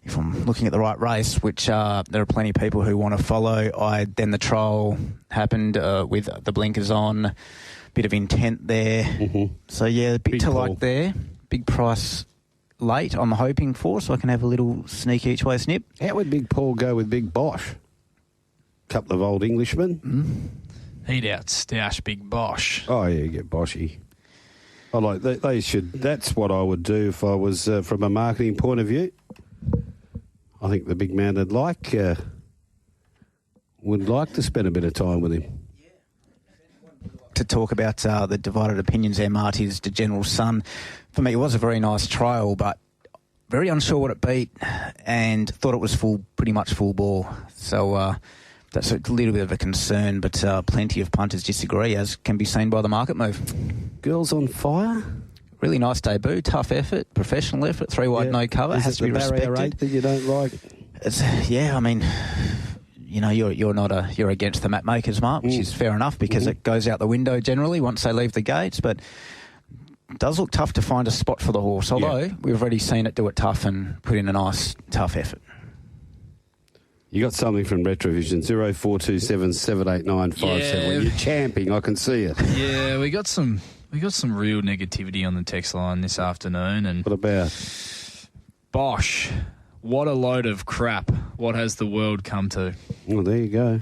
if I'm looking at the right race, which there are plenty of people who want to follow. Then the trial happened with the blinkers on, bit of intent there. Mm-hmm. So yeah, a bit big to like there. Big price late I'm hoping for, so I can have a little sneak each way snip. How would Big Paul go with Big Bosch? Couple of old Englishmen. He'd outstoush Big Bosch. Oh yeah, get Boshy. I like they should. That's what I would do if I was from a marketing point of view. I think the big man would like to spend a bit of time with him. To talk about the divided opinions there, Marty's De General's son. For me, it was a very nice trial, but very unsure what it beat, and thought it was pretty much full bore. So that's a little bit of a concern, but plenty of punters disagree, as can be seen by the market move. Girls on Fire? Really nice debut, tough effort, professional effort, 3 wide, no cover, has to be respected. Barrier 8 that you don't like? Yeah, I mean, you know, you're against the map makers, Mark, which is fair enough because it goes out the window generally once they leave the gates, but it does look tough to find a spot for the horse, although we've already seen it do it tough and put in a nice, tough effort. You got something from Retrovision, 0427 78957. Well, you're champing, I can see it. Yeah, we got some real negativity on the text line this afternoon. And what about? Bosch, what a load of crap. What has the world come to? Well, there you go.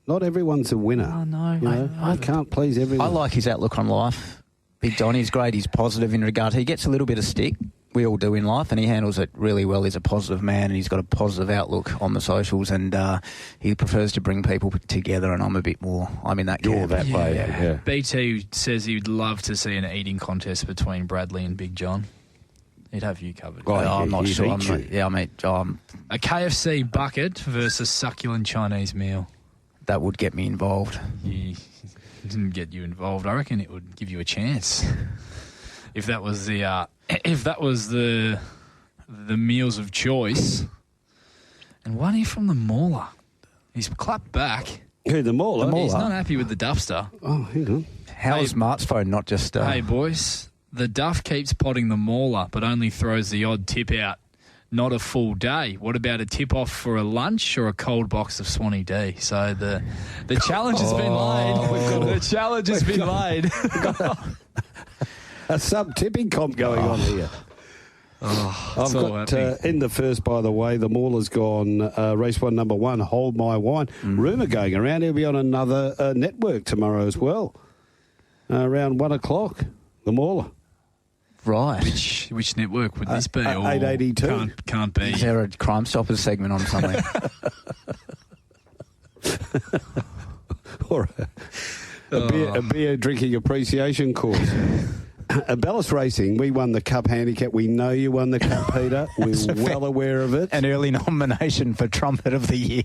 Not everyone's a winner. Oh, no. You know, I can't please everyone. I like his outlook on life. Big Donny's great. He's positive in regard. He gets a little bit of stick. We all do in life, and he handles it really well. He's a positive man, and he's got a positive outlook on the socials, and he prefers to bring people together, and I'm in that camp. You're that way, yeah. BT says he would love to see an eating contest between Bradley and Big John. He'd have you covered. I'm not sure. A KFC bucket versus succulent Chinese meal. That would get me involved. Yeah, it didn't get you involved. I reckon it would give you a chance. If that was the meals of choice. And one here from the Mauler. He's clapped back. Who, the Mauler? He's not happy with the Duffster. Oh, hang on. How's Mart's phone not just... Hey, boys, the Duff keeps potting the Mauler, but only throws the odd tip out. Not a full day. What about a tip-off for a lunch or a cold box of Swanee D? So the challenge has been laid. The challenge has been laid. A sub-tipping comp going on here. I've got in the first, by the way, the Mauler's gone race 1, number 1, Hold My Wine. Rumour going around he'll be on another network tomorrow as well. Around 1 o'clock, the Mauler. Right. Which network would this be? 882. Can't be. Is there a Crime Stoppers segment on somewhere? Or a beer drinking appreciation course. Bellis Racing, we won the Cup handicap. We know you won the Cup, Peter. We're well aware of it. An early nomination for Trumpet of the Year.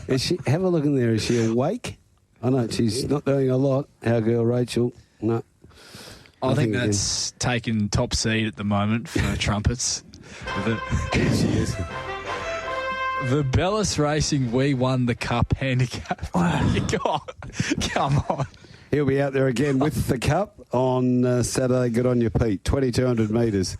Is she? Have a look in there. Is she awake? I know she's not doing a lot. Our girl Rachel. No. I think that's taken top seed at the moment for trumpets. She is. The Bellis Racing, we won the Cup handicap. God, come on. He'll be out there again with the Cup on Saturday. Good on you, Pete. 2,200 metres.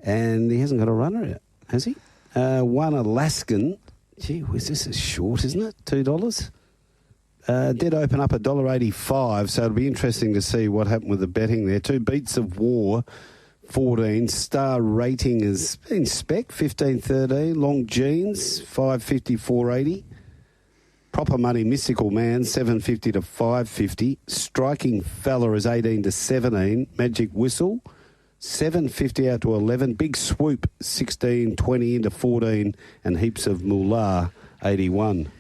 And he hasn't got a runner yet, has he? One Alaskan. Gee whiz, this is short, isn't it? $2. Did open up $1.85, so it'll be interesting to see what happened with the betting there. 2 Beats of War, 14. Star Rating has been spec, 15.13. Long Jeans, 5.50, 4.80. Proper Money, Mystical Man, 7.50 to 5.50. Striking Fella is 18 to 17. Magic Whistle, 7.50 out to 11. Big Swoop, 16.20 into 14. And Heaps of Moolah, 81.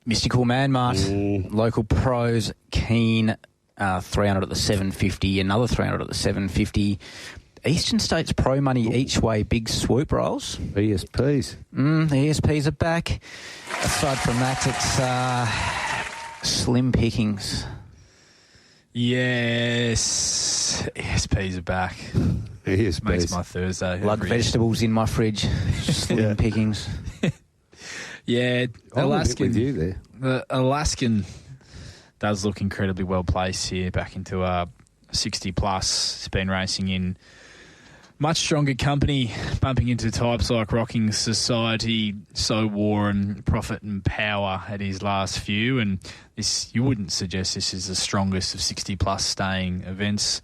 Mystical Man, Mart. Local pros, keen. 300 at the 7.50. Another 300 at the 7.50. Eastern States Pro Money each way, Big Swoop rolls. ESPs. The ESPs are back. Aside from that, it's slim pickings. Yes. ESPs are back. ESPs. Makes my Thursday. Like vegetables in my fridge. Slim pickings. Yeah, Alaskan. With you there. The Alaskan does look incredibly well placed here, back into a 60 plus. It's been racing in much stronger company, bumping into types like Rocking Society, So War and Profit and Power at his last few. And this, you wouldn't suggest this is the strongest of 60 plus staying events,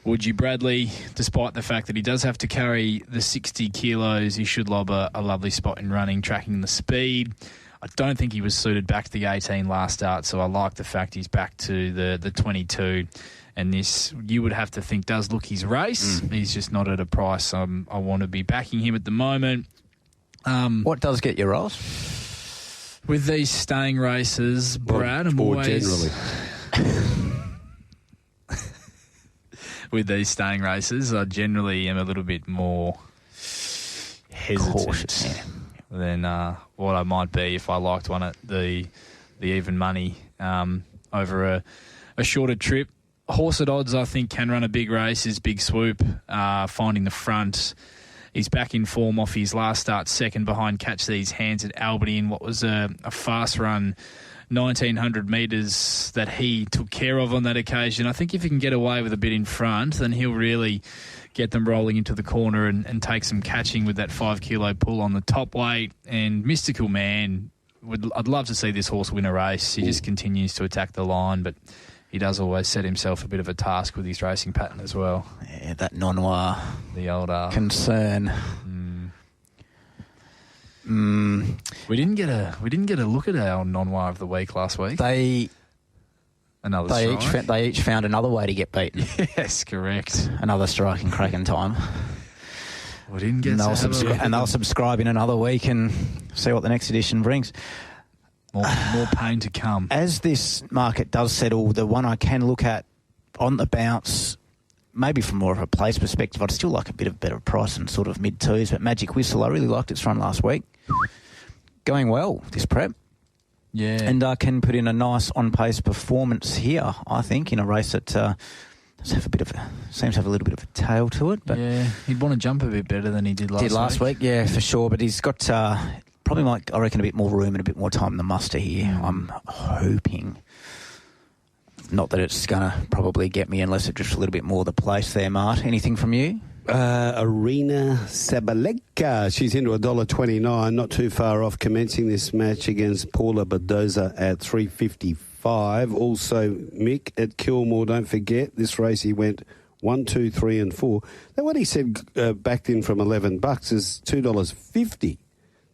would you, Bradley? Despite the fact that he does have to carry the 60 kilos, he should lob a lovely spot in running, tracking the speed. I don't think he was suited back to the 18 last start, so I like the fact he's back to the 22. And this, you would have to think, does look his race. He's just not at a price I want to be backing him at the moment. What does get your rolls? With these staying races, Brad, I'm always... generally. With these staying races, I generally am a little bit more hesitant cautious, than what I might be if I liked one at the even money over a shorter trip. Horse at odds, I think, can run a big race is Big Swoop, finding the front. He's back in form off his last start, second behind Catch These Hands at Albany in what was a fast run, 1,900 metres that he took care of on that occasion. I think if he can get away with a bit in front, then he'll really get them rolling into the corner and take some catching with that 5 kilo pull on the top weight. And Mystical Man, I'd love to see this horse win a race. He just continues to attack the line, but he does always set himself a bit of a task with his racing pattern as well. Yeah, that non-noir. The old concern. We didn't get a look at our non-noir of the week last week. They each found another way to get beaten. Yes, correct. Another striking cracking time. We didn't get and they'll subscribe in another week and see what the next edition brings. More pain to come. As this market does settle, the one I can look at on the bounce, maybe from more of a place perspective, I'd still like a bit of better price and sort of mid-twos, but Magic Whistle, I really liked its run last week. Going well, this prep. Yeah. And can put in a nice on-pace performance here, I think, in a race that seems to have a little bit of a tail to it. But yeah, he'd want to jump a bit better than he did last week. Yeah, for sure. But he's got probably might, I reckon, a bit more room and a bit more time than muster here. I'm hoping. Not that it's going to probably get me unless it drifts a little bit more the place there, Mart. Anything from you? Arena Sabalenka. She's into $1.29, not too far off, commencing this match against Paula Badoza at $3.55. Also, Mick at Kilmore, don't forget, this race he went 1, 2, 3 and 4. Now, what he said backed in from $11 is $2.50.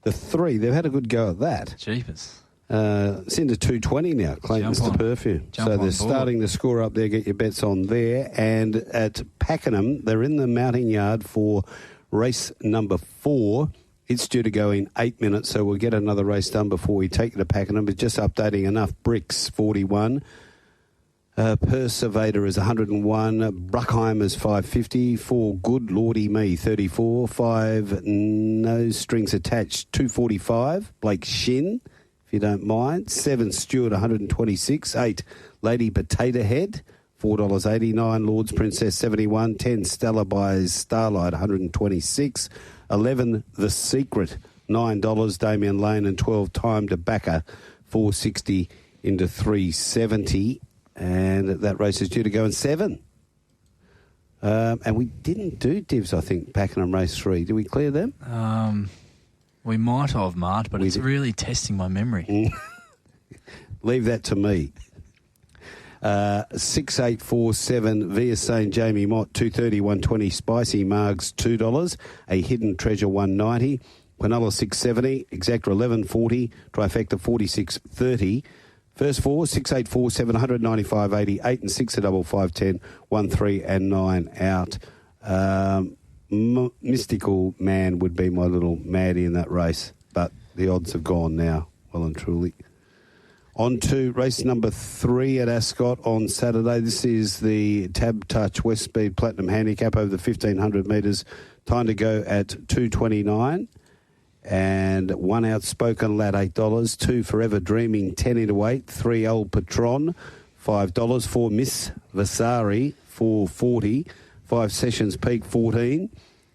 The 3, they've had a good go at that. Jeepers. It's into $2.20 now, Clayton's the Perfume. So they're starting to score up there, get your bets on there. And at Pakenham, they're in the mounting yard for race number 4. It's due to go in 8 minutes, so we'll get another race done before we take you to Pakenham. But just updating enough. Bricks, 41. Persavator is 101. Bruckheim is 550. 4 Good Lordy Me, 34. 5 No Strings Attached, 245. Blake Shin, if you don't mind. 7 Stewart, 126. 8 Lady Potato Head, $4.80. 9 Lord's Princess, 71. 10 Stella by Starlight, 126. 11 The Secret, $9. Damien Lane. And 12 Time to Backer, 460 into 370. And that race is due to go in 7. And we didn't do divs, I think, Pakenham race 3. Did we clear them? We might have, Mart, but it's really testing my memory. Leave that to me. 6847 Via St. Jamie Mott, 230, 120. Spicy Margs, $2. A Hidden Treasure, 190. Quinella, 670. Exacta, 1140. Trifecta, 4630. First 4, 684, 795, 80, 8 and 6 are double 510, 1, 3 and 9 out. Mystical Man would be my little Maddie in that race, but the odds have gone now, well and truly. On to race number 3 at Ascot on Saturday. This is the Tab Touch West Speed Platinum Handicap over the 1,500 metres. Time to go at 2:29. And 1 Outspoken Lad, $8. 2 Forever Dreaming, 10 into 8. 3 Old Patron, $5. 4 Miss Vasari, $4.40. 5 Sessions Peak, 14.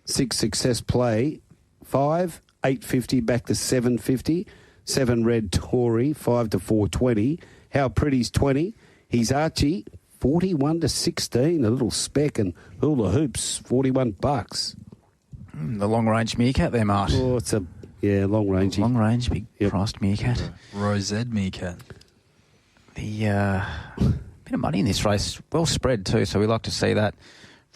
6 Success Play, 5. 8.50 back to 7.50. 7 Red Tory, 5 to 4.20. How Pretty's 20. He's Archie, 41 to 16. A little speck and hula hoops, $41. The long-range meerkat there, Mart. Oh, it's a long-range. Long-range, big-priced meerkat. Rosette meerkat. The bit of money in this race. Well spread, too, so we like to see that.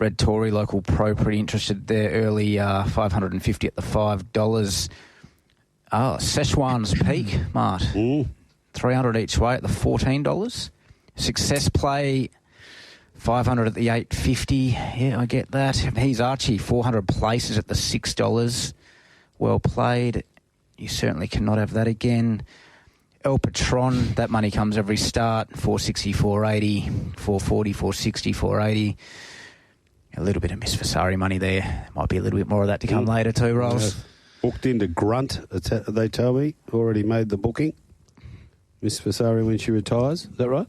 Red Tory, local pro, pretty interested there early, 550 at the $5. Szechuan's Peak, Mart. 300 each way at the $14. Success Play, 500 at the $8.50. Yeah, I get that. He's Archie, 400 places at the $6. Well played. You certainly cannot have that again. El Patron, that money comes every start. 460, 480, 440, 460, 480. A little bit of Miss Vasari money there. Might be a little bit more of that to come later too, Rolls. Booked into Grunt, they tell me. Already made the booking. Miss Vasari when she retires. Is that right?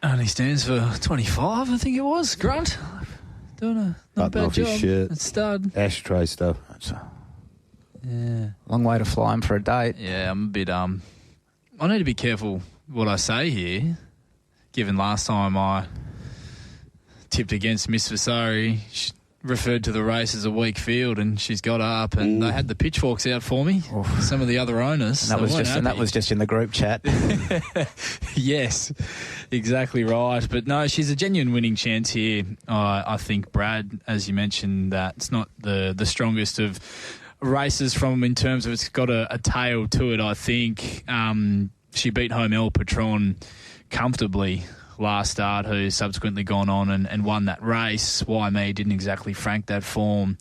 Only stands for 25, I think it was. Grunt. Doing a not bad job. It's stud. Ashtray stuff. Yeah. Long way to fly him for a date. Yeah, I'm a bit, I need to be careful what I say here, given last time I tipped against Miss Vasari. She referred to the race as a weak field, and she's got up, and they had the pitchforks out for me. Some of the other owners. And that was just in the group chat. Yes, exactly right. But no, she's a genuine winning chance here. I think, Brad, as you mentioned, that it's not the strongest of races from in terms of it's got a tail to it. I think she beat home El Patron comfortably last start, who's subsequently gone on and won that race. Why Me didn't exactly frank that form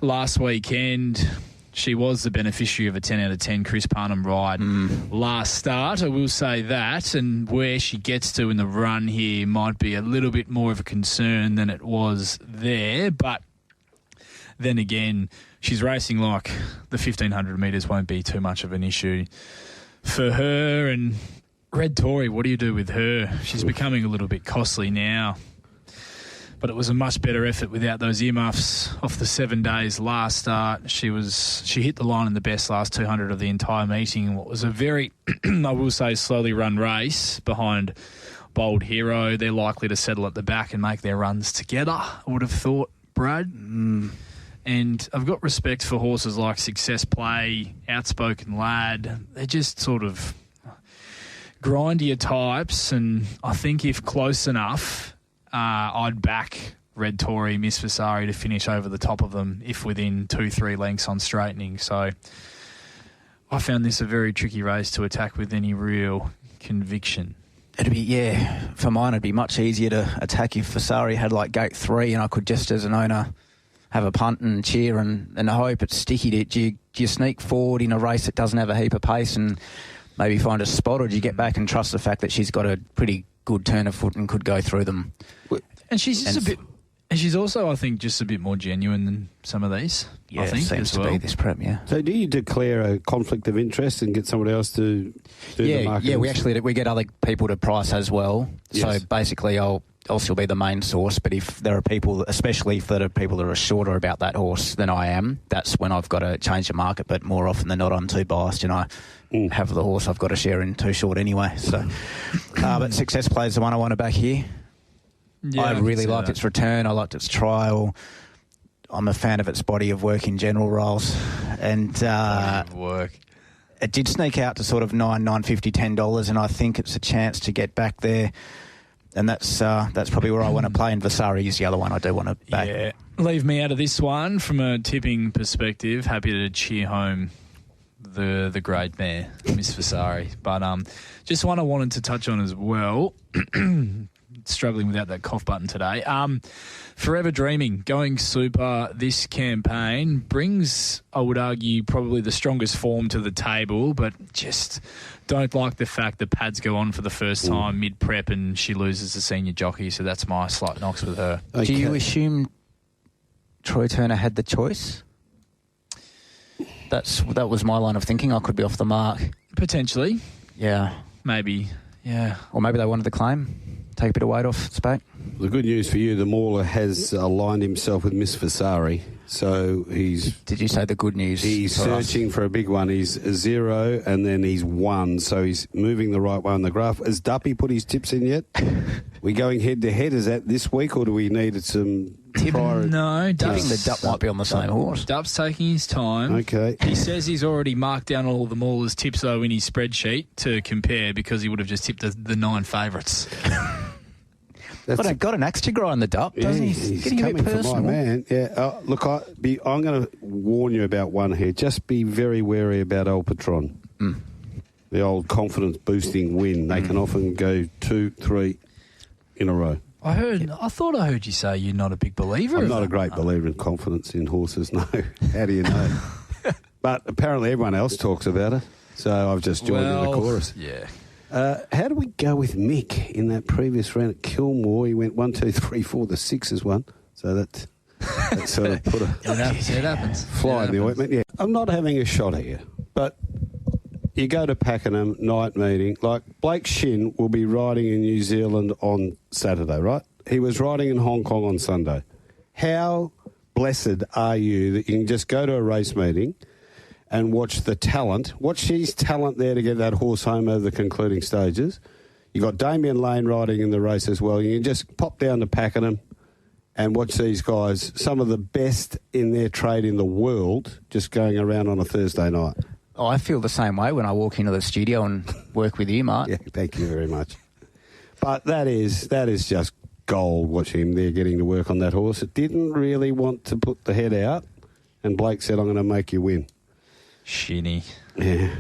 last weekend. She was the beneficiary of a 10 out of 10 Chris Parnham ride last start, I will say that, and where she gets to in the run here might be a little bit more of a concern than it was there, but then again, she's racing like the 1,500 metres won't be too much of an issue for her. And Red Tory, what do you do with her? She's becoming a little bit costly now. but it was a much better effort without those earmuffs off the 7 days last start. She hit the line in the best last 200 of the entire meeting. What was a very, I will say, slowly run race behind Bold Hero. They're likely to settle at the back and make their runs together, I would have thought, Brad. And I've got respect for horses like Success Play, Outspoken Lad. They're just sort of grindier types, and I think if close enough, I'd back Red Tory, Miss Vasari to finish over the top of them if within 2-3 lengths on straightening. So I found this a very tricky race to attack with any real conviction. For mine it'd be much easier to attack if Vasari had like gate 3 and I could just as an owner have a punt and cheer and hope it's sticky. Do you sneak forward in a race that doesn't have a heap of pace and maybe find a spot, or do you get back and trust the fact that she's got a pretty good turn of foot and could go through them? And she's just a bit... And she's also, I think, just a bit more genuine than some of these. Yeah, I think, seems to be this prep, yeah. So do you declare a conflict of interest and get someone else to do the marketing? Yeah, we get other people to price as well. Yes. So basically I'll still be the main source, but if there are people, especially if there are people that are shorter about that horse than I am, that's when I've got to change the market. But more often than not, I'm too biased and I have the horse I've got to share in too short anyway. So, but Success Play is the one I want to back here. Yeah, I really liked its return. I liked its trial. I'm a fan of its body of work in general roles. And it did sneak out to sort of $9.50, $10, and I think it's a chance to get back there. And that's probably where I want to play. And Vasari is the other one I do want to back. Yeah, leave me out of this one from a tipping perspective. Happy to cheer home the great mare, Miss Vasari. But just one I wanted to touch on as well. Struggling without that cough button today. Forever Dreaming, going super this campaign, brings, I would argue, probably the strongest form to the table, but just don't like the fact that pads go on for the first time mid-prep and she loses the senior jockey, so that's my slight knocks with her. Okay. Do you assume Troy Turner had the choice? That was my line of thinking. I could be off the mark. Potentially. Yeah. Maybe, yeah. Or maybe they wanted the claim. Take a bit of weight off its back. The good news for you, the mauler has aligned himself with Miss Vasari, so he's... Did you say the good news? He's searching for a big one. He's 0 and then he's 1, so he's moving the right way on the graph. Has Duppy put his tips in yet? We going head-to-head? Is that this week, or do we need some... No, Tipping the Dup might be on the same horse. Dup's taking his time. Okay. He says he's already marked down all the Mauler's tips, though, in his spreadsheet to compare because he would have just tipped the 9 favourites. Got an axe to grind, the Dup, doesn't he? He's getting a bit coming personal. for my man. Yeah. Look, I'm going to warn you about one here. Just be very wary about El Patron. The old confidence-boosting win. They can often go 2, 3 in a row. I thought I heard you say you're not a big believer. I'm not a great believer in confidence in horses, no. How do you know? But apparently everyone else talks about it, so I've just joined in the chorus. Yeah. How do we go with Mick in that previous round at Kilmore? He went 1, 2, 3, 4. The 6 is one, so that sort of put a it happens. fly in the ointment. Yeah, I'm not having a shot here, but you go to Pakenham night meeting. Like Blake Shin will be riding in New Zealand on Saturday, right? He was riding in Hong Kong on Sunday. How blessed are you that you can just go to a race meeting and watch the talent, watch his talent there to get that horse home over the concluding stages. You got Damien Lane riding in the race as well. You can just pop down to Pakenham and watch these guys, some of the best in their trade in the world, just going around on a Thursday night. Oh, I feel the same way when I walk into the studio and work with you, Mark. Yeah, thank you very much. But that is just gold watching him there getting to work on that horse. It didn't really want to put the head out, and Blake said, I'm going to make you win. Shinny. Yeah.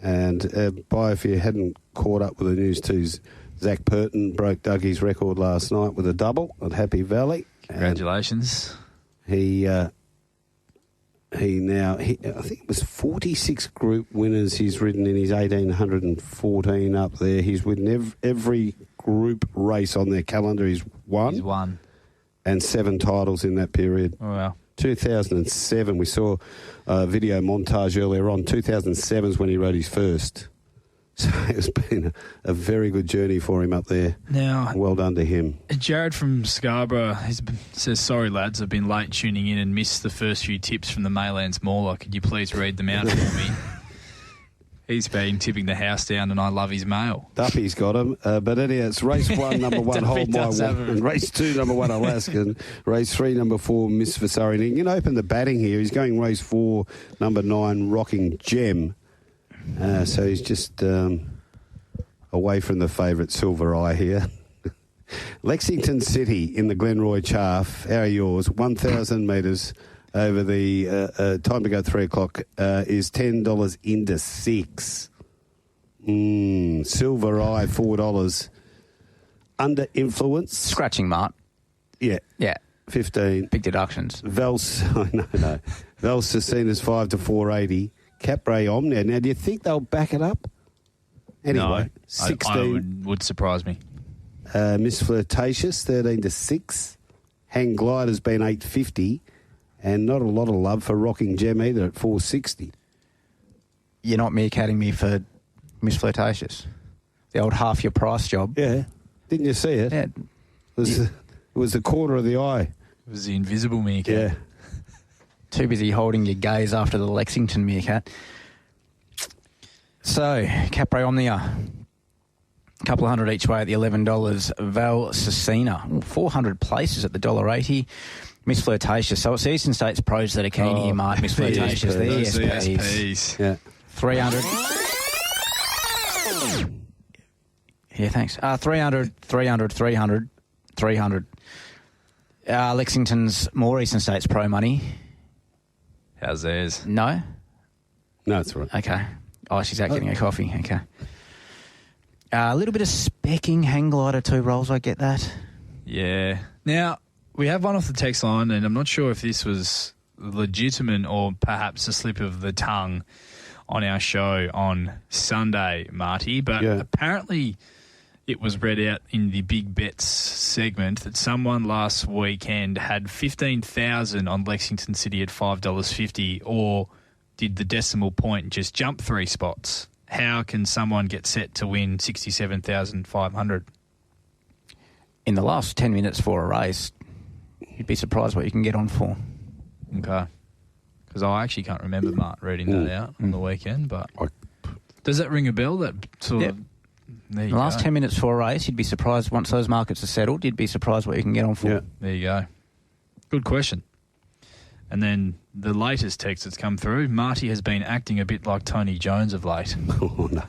And if you hadn't caught up with the news too, Zach Purton broke Dougie's record last night with a double at Happy Valley. Congratulations. He now, I think it was 46 group winners he's ridden in his 1,814 up there. He's ridden every group race on their calendar. He's won. And 7 titles in that period. Oh, wow. 2007, we saw a video montage earlier on. 2007 is when he rode his first. So it's been a very good journey for him up there. Now, well done to him. Jared from Scarborough says, sorry, lads, I've been late tuning in and missed the first few tips from the Maylands Mauler. Could you please read them out for me? He's been tipping the house down and I love his mail. Duppy's got him. But anyhow, it's race 1, number 1, Hold My One. And race 2, number 1, Alaskan. Race 3, number 4, Miss Vasari. And he can open the batting here. He's going race 4, number 9, Rocking Gem. So he's just away from the favourite Silver Eye here. Lexington City in the Glenroy Chaff. How are yours? 1,000 metres over the time to go 3 o'clock is $10 into 6. Silver Eye, $4. Under influence. Scratching mark. Yeah. Yeah. 15. Big deductions. Vels, no. Vels Cecina's 5 to 480. Capray Omnia. Now, do you think they'll back it up? Anyway, No, 16. would surprise me. Miss Flirtatious, 13 to 6. Hang Glider's been 850. And not a lot of love for Rocking Gem either at 460. You're not meerkatting me for Miss Flirtatious. The old half your price job. Yeah. Didn't you see it? Yeah. It was the corner of the eye. It was the invisible meerkat. Yeah. Too busy holding your gaze after the Lexington meerkat. So, Capray Omnia, a couple of hundred each way at the $11. Val Cecina, 400 places at the $1.80. Miss Flirtatious. So it's the Eastern States pros that are keen here, Mark. Miss Flirtatious. The ESPs. Yeah. 300. Yeah, thanks. 300. Lexington's more Eastern States pro money. How's theirs? No? No, it's all right. Okay. Oh, she's out getting a coffee. Okay. A little bit of specking, hang glider, 2 rolls. I get that. Yeah. Now, we have one off the text line, and I'm not sure if this was legitimate or perhaps a slip of the tongue on our show on Sunday, Marty, but apparently it was read out in the Big Bets segment that someone last weekend had 15,000 on Lexington City at $5.50, or did the decimal point just jump 3 spots? How can someone get set to win 67,500? In the last 10 minutes for a race, you'd be surprised what you can get on for. Okay. Because I actually can't remember Mark reading that out on the weekend, but does that ring a bell? That sort of... There you the last 10 minutes for a race, you'd be surprised once those markets are settled, you'd be surprised what you can get on for. Yeah. There you go. Good question. And then the latest text that's come through, Marty has been acting a bit like Tony Jones of late. Oh, no.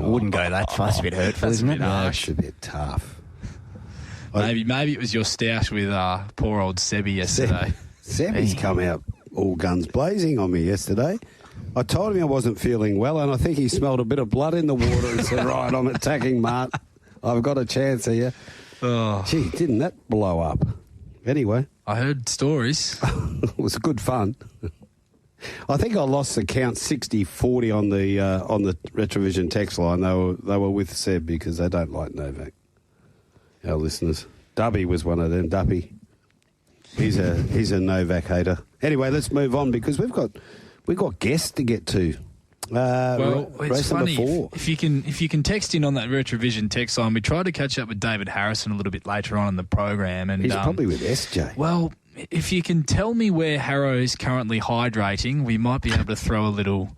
Wouldn't go that far. It's a bit hurtful, isn't it? That's a bit tough. Maybe it was your stoush with poor old Sebby yesterday. Sebby's come out all guns blazing on me yesterday. I told him I wasn't feeling well, and I think he smelled a bit of blood in the water and said, right, I'm attacking Mart. I've got a chance here. Oh. Gee, didn't that blow up? Anyway. I heard stories. It was good fun. I think I lost the count 60-40 on the Retrovision text line. They were with Seb because they don't like Novak. Our listeners. Dubby was one of them. Duppy. He's a Novak hater. Anyway, let's move on because we've got guests to get to. Well, it's funny 4. if you can text in on that Retrovision text line. We tried to catch up with David Harrison a little bit later on in the program, and he's probably with SJ. Well, if you can tell me where Harrow is currently hydrating, we might be able to throw a little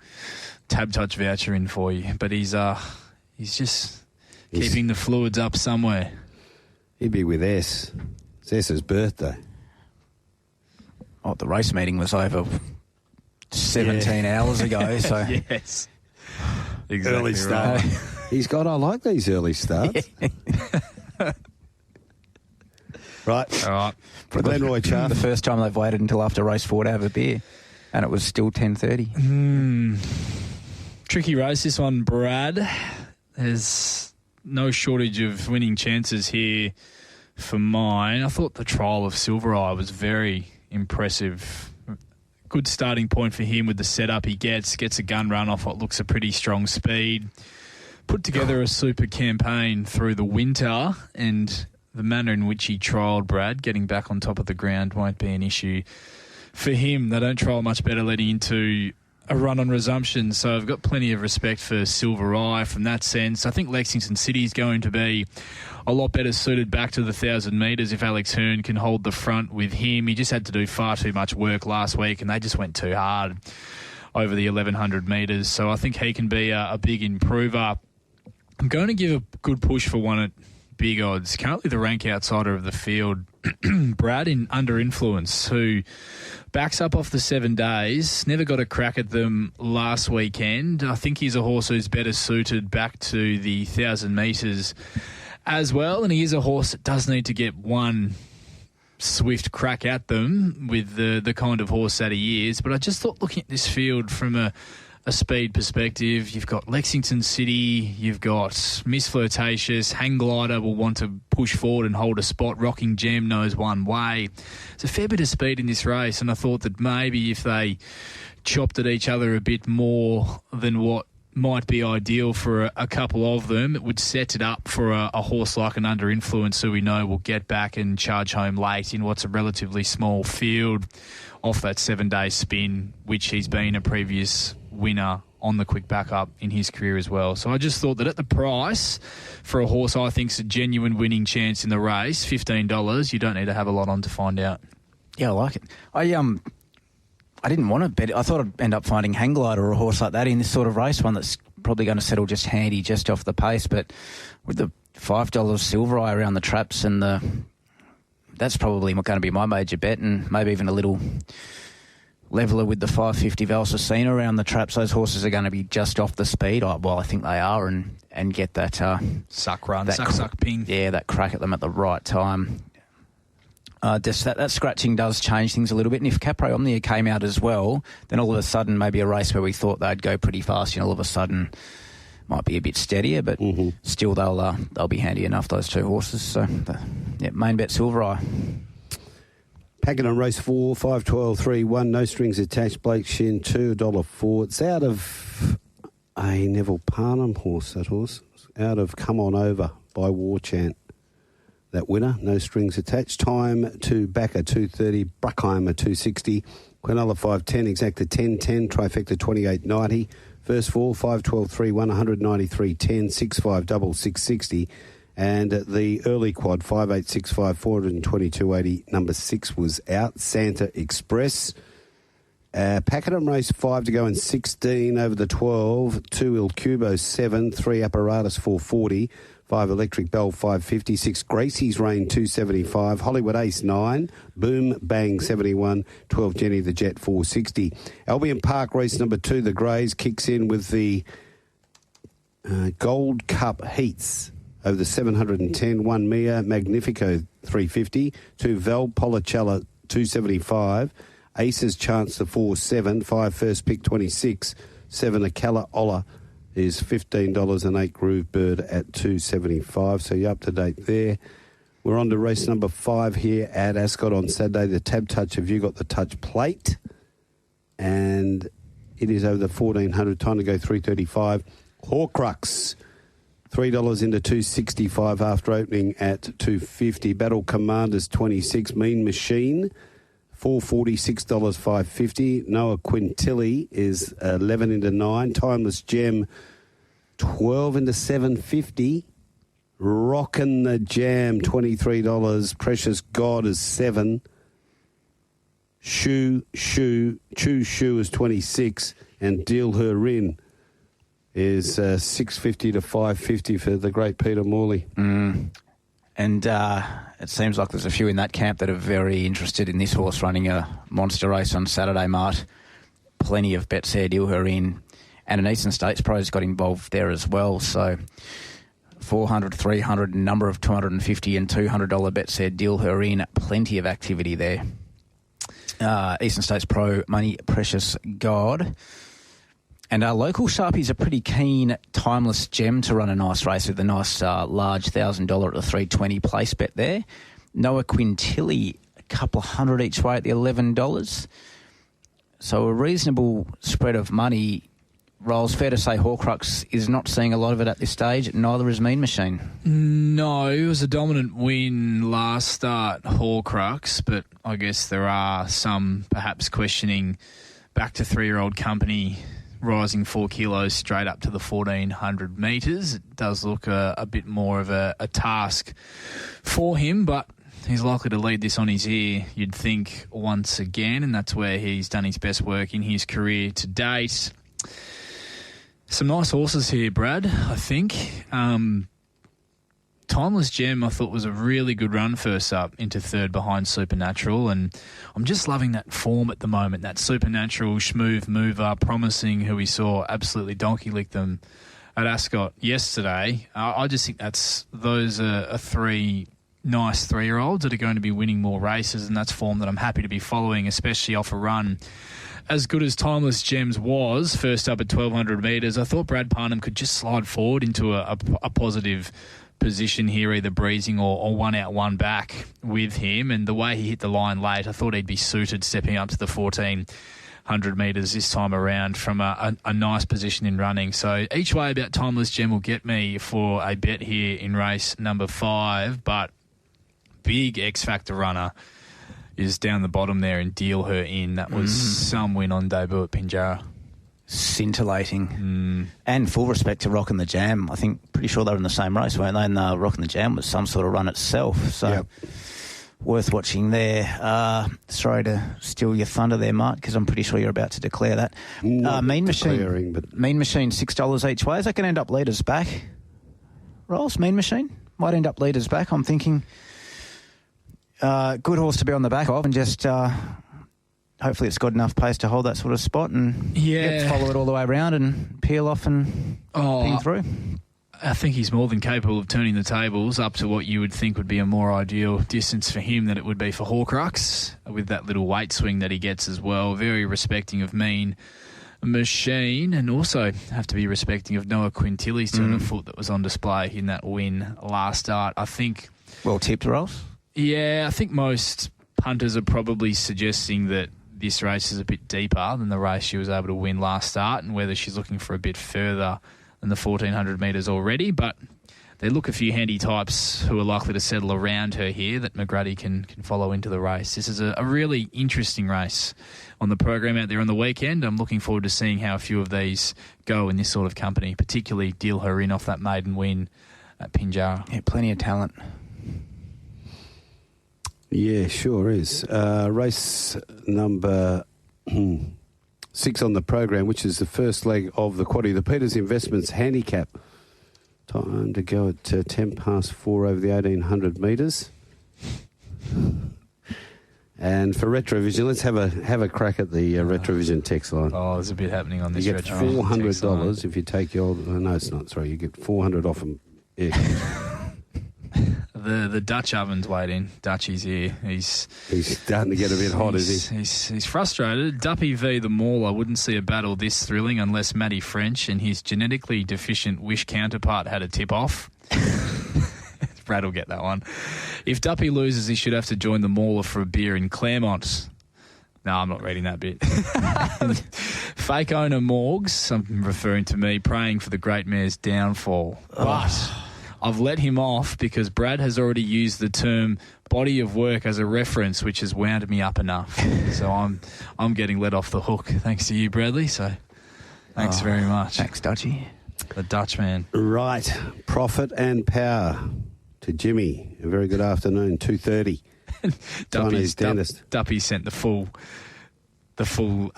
Tab Touch voucher in for you. But he's just keeping the fluids up somewhere. He'd be with S. It's S's birthday. Oh, the race meeting was over 17 hours ago. So yes, exactly early start. I like these early starts. Right. All right. For Glenroy Chaff. The first time they've waited until after race 4 to have a beer, and it was still 10:30. Tricky race, this one, Brad. There's no shortage of winning chances here for mine. I thought the trial of Silver Eye was very impressive. Good starting point for him with the setup he gets a gun run off what looks a pretty strong speed. Put together a super campaign through the winter, and the manner in which he trialled Brad, getting back on top of the ground, won't be an issue for him. They don't trial much better leading into a run on resumption, so I've got plenty of respect for Silver Eye from that sense. I think Lexington City is going to be a lot better suited back to the 1,000 metres if Alex Hearn can hold the front with him. He just had to do far too much work last week, and they just went too hard over the 1,100 metres. So I think he can be a big improver. I'm going to give a good push for one at big odds. Currently the rank outsider of the field, Brad in Under Influence, who backs up off the 7 days, never got a crack at them last weekend. I think he's a horse who's better suited back to the 1,000 metres as well, and he is a horse that does need to get one swift crack at them with the kind of horse that he is. But I just thought, looking at this field from a speed perspective, you've got Lexington City, you've got Miss Flirtatious, Hang Glider will want to push forward and hold a spot, Rocking Gem knows one way. There's a fair bit of speed in this race, and I thought that maybe if they chopped at each other a bit more than what might be ideal for a couple of them, it would set it up for a horse like an Under Influence who we know will get back and charge home late in what's a relatively small field off that 7-day spin, which he's been a previous winner on the quick backup in his career as well. So I just thought that at the price for a horse I think's a genuine winning chance in the race, $15, you don't need to have a lot on to find out. Yeah, I like it. I didn't want to bet it. I thought I'd end up finding Hang Glider or a horse like that in this sort of race, one that's probably going to settle just handy, just off the pace. But with the $5 Silver Eye around the traps, and that's probably going to be my major bet, and maybe even a little leveler with the $5.50 Valsicina around the traps. Those horses are going to be just off the speed. I think they are, and get that suck run, suck ping. Yeah, that crack at them at the right time. Just that scratching does change things a little bit, and if Capra Omnia came out as well, then all of a sudden maybe a race where we thought they'd go pretty fast, all of a sudden might be a bit steadier, but still they'll be handy enough, those two horses. So main bet Silver Eye. Pakenham race 4, 5, 12, 3, 1, no strings attached. Blake Shin, $2.04. It's out of a Neville Parnham horse, that horse. It's out of Come On Over by War Chant. That winner, no strings attached. Time to Backer 230, Bruckheimer 260, Quinella 510, Exacta 1010, Trifecta 2890. First 4, 5, 12, 3, 1, 193, 10, 6, 5, double 660. And the early quad 5, 8, 6, 5, 422.80. Number 6 was out. Santa Express. Pakenham race 5 to go in 16 over the 12. 2 Il Cubo 7, 3 Apparatus 440. 5 Electric Bell 550, 6 Gracie's Reign 275, Hollywood Ace 9, Boom Bang 71, 12 Jenny the Jet 460. Albion Park race number 2, the Greys, kicks in with the Gold Cup heats over the 710, 1 Mia Magnifico 350, 2 Val Policella 275, Aces Chance the 4-7, 5 First Pick 26, 7 Acala Ola is $15, and 8 Groove Bird at $2.75. So you're up to date there. We're on to race number 5 here at Ascot on Saturday. The Tab Touch. Have you got the touch plate? And it is over the 1400. Time to go 335. Horcrux. $3 into $2.65 after opening at $2.50. Battle Commanders 26. Mean Machine. $4.46, $5.50. Noah Quintilli is 11 into 9. Timeless Gem, 12 into $7.50. Rockin' the Jam, $23. Precious God is 7. Choo Shoe is 26. And Deal Her In is $6.50 to $5.50 for the great Peter Morley. And it seems like there's a few in that camp that are very interested in this horse running a monster race on Saturday, Mart. Plenty of bets there, Deal Her In. And an Eastern States Pro's got involved there as well. So 400, 300, a number of $250 and $200 bets there, Deal Her In. Plenty of activity there. Eastern States Pro, Money Precious God. And our local sharpies are pretty keen. Timeless Gem to run a nice race with a nice large $1,000 at the 320 place bet there. Noah Quintilli, a couple of hundred each way at the $11. So a reasonable spread of money. Rolls, fair to say Horcrux is not seeing a lot of it at this stage. Neither is Mean Machine. No, it was a dominant win last start, Horcrux, but I guess there are some perhaps questioning back to 3-year-old company, rising 4 kilos straight up to the 1,400 metres. It does look a bit more of a task for him, but he's likely to lead this on his ear, you'd think, once again, and that's where he's done his best work in his career to date. Some nice horses here, Brad, I think. Timeless Gem, I thought, was a really good run first up into third behind Supernatural, and I'm just loving that form at the moment, that Supernatural schmoove mover, promising, who we saw absolutely donkey lick them at Ascot yesterday. I just think those are three nice 3-year-olds that are going to be winning more races, and that's form that I'm happy to be following, especially off a run as good as Timeless Gems was first up at 1,200 metres. I thought Brad Parnham could just slide forward into a positive position here, either breezing or one out, one back with him. And the way he hit the line late, I thought he'd be suited stepping up to the 1,400 metres this time around from a nice position in running. So each way about Timeless Gem will get me for a bet here in race number 5, but big X-Factor runner is down the bottom there and Deal Her In. That was some win on debut at Pinjarra. Scintillating. And full respect to Rockin' the Jam. I think, pretty sure they were in the same race, weren't they? And Rockin' the Jam was some sort of run itself. So worth watching there. Sorry to steal your thunder there, Mark, because I'm pretty sure you're about to declare that. Mean Machine, $6 each way. Is that going to end up leaders back? Rolls, Mean Machine? Might end up leaders back. I'm thinking good horse to be on the back of, and just hopefully it's got enough pace to hold that sort of spot and follow it all the way around and peel off and ping through. I think he's more than capable of turning the tables up to what you would think would be a more ideal distance for him than it would be for Horcrux, with that little weight swing that he gets as well. Very respecting of Mean Machine, and also have to be respecting of Noah Quintilly's turn of foot that was on display in that win last start. I think... Well tipped, Rolls? Yeah, I think most punters are probably suggesting that this race is a bit deeper than the race she was able to win last start, and whether she's looking for a bit further than the 1,400 metres already. But there look a few handy types who are likely to settle around her here that McGrady can follow into the race. This is a really interesting race on the program out there on the weekend. I'm looking forward to seeing how a few of these go in this sort of company, particularly Deal Her In off that maiden win at Pinjarra. Yeah, plenty of talent. Yeah, sure is. Race number 6 on the program, which is the first leg of the quaddie, the Peters Investments Handicap. Time to go at 10 past 4 over the 1,800 metres. And for Retrovision, let's have a crack at the Retrovision text line. Oh, there's a bit happening on this. You get $400 if you take your... no, it's not. Sorry, you get $400 off them. Yeah. The Dutch oven's waiting. Dutchy's here. He's starting to get a bit hot, is he? He's frustrated. Duppy v. the Mauler wouldn't see a battle this thrilling unless Matty French and his genetically deficient Wish counterpart had a tip-off. Brad will get that one. If Duppy loses, he should have to join the Mauler for a beer in Claremont. No, I'm not reading that bit. Fake owner Morgs, I'm referring to me, praying for the great mare's downfall. But... I've let him off because Brad has already used the term body of work as a reference, which has wound me up enough. So I'm getting let off the hook thanks to you, Bradley. So thanks very much. Thanks, Dutchy. The Dutchman. Right. Profit and power to Jimmy. A very good afternoon, 2:30. Chinese dentist. Duppy sent the full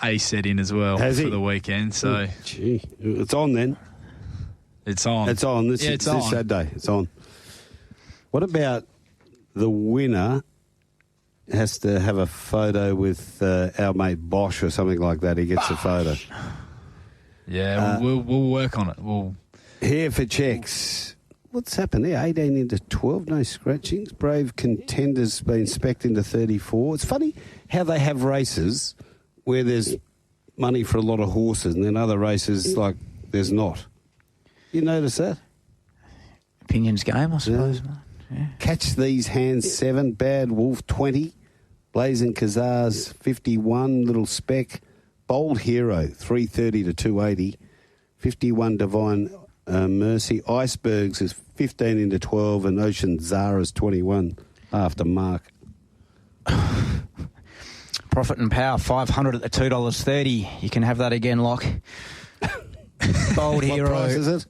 A set in as well for the weekend. So gee, it's on then. It's on. It's on. This Saturday. It's on. What about the winner has to have a photo with our mate Bosch or something like that? He gets a photo. Yeah, we'll work on it. Here for checks. What's happened there? 18 into 12, no scratchings. Brave Contenders been spec'd into 34. It's funny how they have races where there's money for a lot of horses and then other races like there's not. You notice that? Opinions game, I suppose. Yeah. Catch These Hands 7, Bad Wolf 20, Blazing Kazars 51, Little Speck, Bold Hero 330 to 280, 51 Divine Mercy, Icebergs is 15 into 12, and Ocean Zara's 21 after Mark. Profit and Power, 500 at the $2.30. You can have that again, Lock. Bold Hero. What price is it?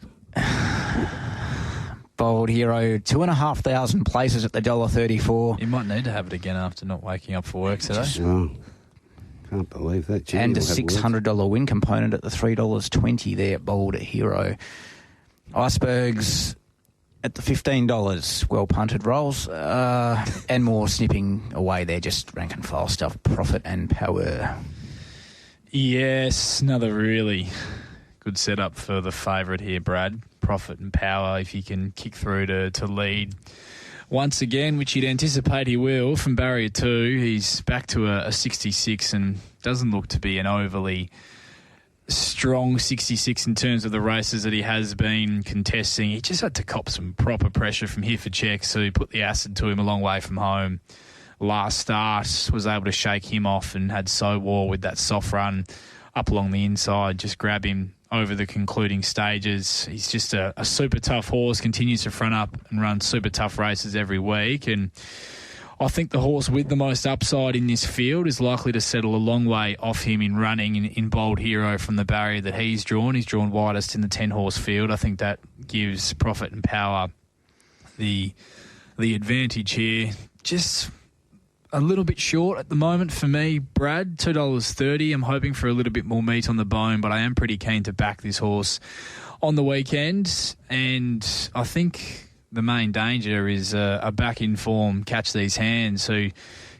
Bold Hero, 2,500 places at the $1.34. You might need to have it again after not waking up for work today. Can't believe that. Gee, and a $600 win component at the $3.20 there at Bold Hero. Icebergs at the $15. Well punted rolls. And more snipping away there, just rank and file stuff. Profit and Power. Yes, another really good setup for the favourite here, Brad. Profit and Power, if he can kick through to lead once again, which you'd anticipate he will, from barrier 2. He's back to a 66 and doesn't look to be an overly strong 66 in terms of the races that he has been contesting. He just had to cop some proper pressure from Hifacek, so he put the acid to him a long way from home. Last start was able to shake him off and had So War with that soft run up along the inside, just grab him over the concluding stages. He's just a super tough horse, continues to front up and run super tough races every week. And I think the horse with the most upside in this field is likely to settle a long way off him in running in Bold Hero from the barrier that he's drawn. He's drawn widest in the 10-horse field. I think that gives Profit and Power the advantage here. Just a little bit short at the moment for me, Brad. $2.30. I'm hoping for a little bit more meat on the bone, but I am pretty keen to back this horse on the weekend. And I think the main danger is a back-in-form Catch These Hands, who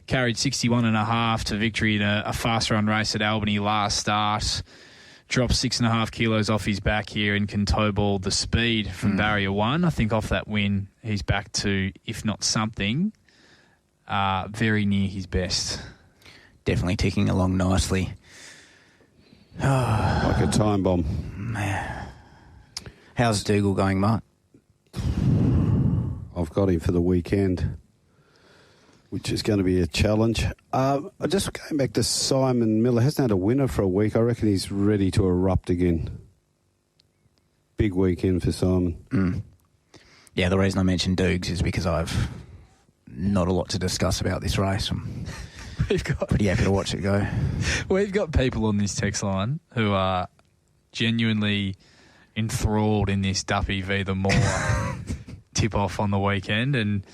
carried 61.5 to victory in a fast-run race at Albany last start. Dropped 6.5 kilos off his back here and can toe-ball the speed from barrier 1. I think off that win, he's back to, if not something, very near his best. Definitely ticking along nicely. Like a time bomb. How's Dougal going, Mark? I've got him for the weekend, which is going to be a challenge. I just came back to Simon Miller. Hasn't had a winner for a week. I reckon he's ready to erupt again. Big weekend for Simon. Yeah, the reason I mentioned Dukes is because I've not a lot to discuss about this race. I'm pretty happy to watch it go. We've got people on this text line who are genuinely enthralled in this Duppy v. the Moor tip-off on the weekend. And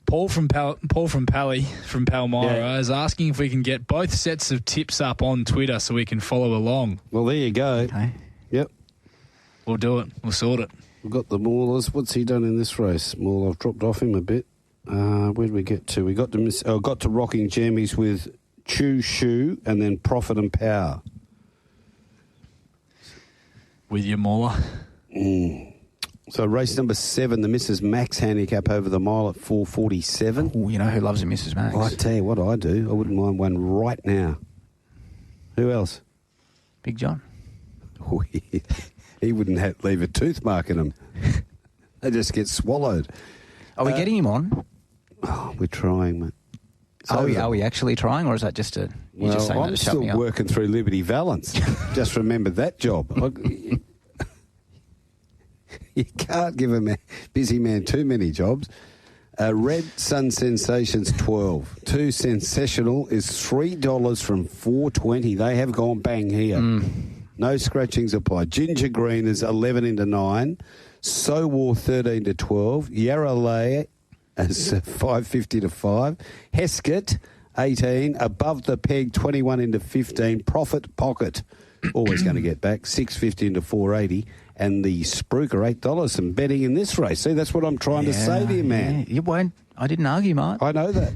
Paul from Palmyra is asking if we can get both sets of tips up on Twitter so we can follow along. Well, there you go. Okay. Yep. We'll do it. We'll sort it. We've got the Maulers. What's he done in this race? Maul, I've dropped off him a bit. Where did we get to? We got to Rocking Jammies with Choo Shoo and then Profit and Power. With your Mauler. So race number 7, the Mrs. Max handicap over the mile at 4:47. Oh, you know who loves a Mrs. Max? I tell you what I do. I wouldn't mind one right now. Who else? Big John. He wouldn't leave a tooth mark in them. They just get swallowed. Are we getting him on? Oh, we're trying, mate. Are we actually trying, or is that just just saying that to shut me up? I'm still working through Liberty Valance. Just remember that job. You can't give a busy man too many jobs. Red Sun Sensations 12. 2 Sensational is $3 from $4.20. They have gone bang here. No scratchings applied. Ginger Green is 11 into 9. So War 13 to 12. Yarra Lay as 5.50 to 5. Heskett 18. Above the Peg 21 into 15. Profit Pocket always going to get back 6.50 into 4.80. And the Spruker $8. Some betting in this race. See, that's what I'm trying to say to you, man. Yeah. You won't. I didn't argue, Mark. I know that.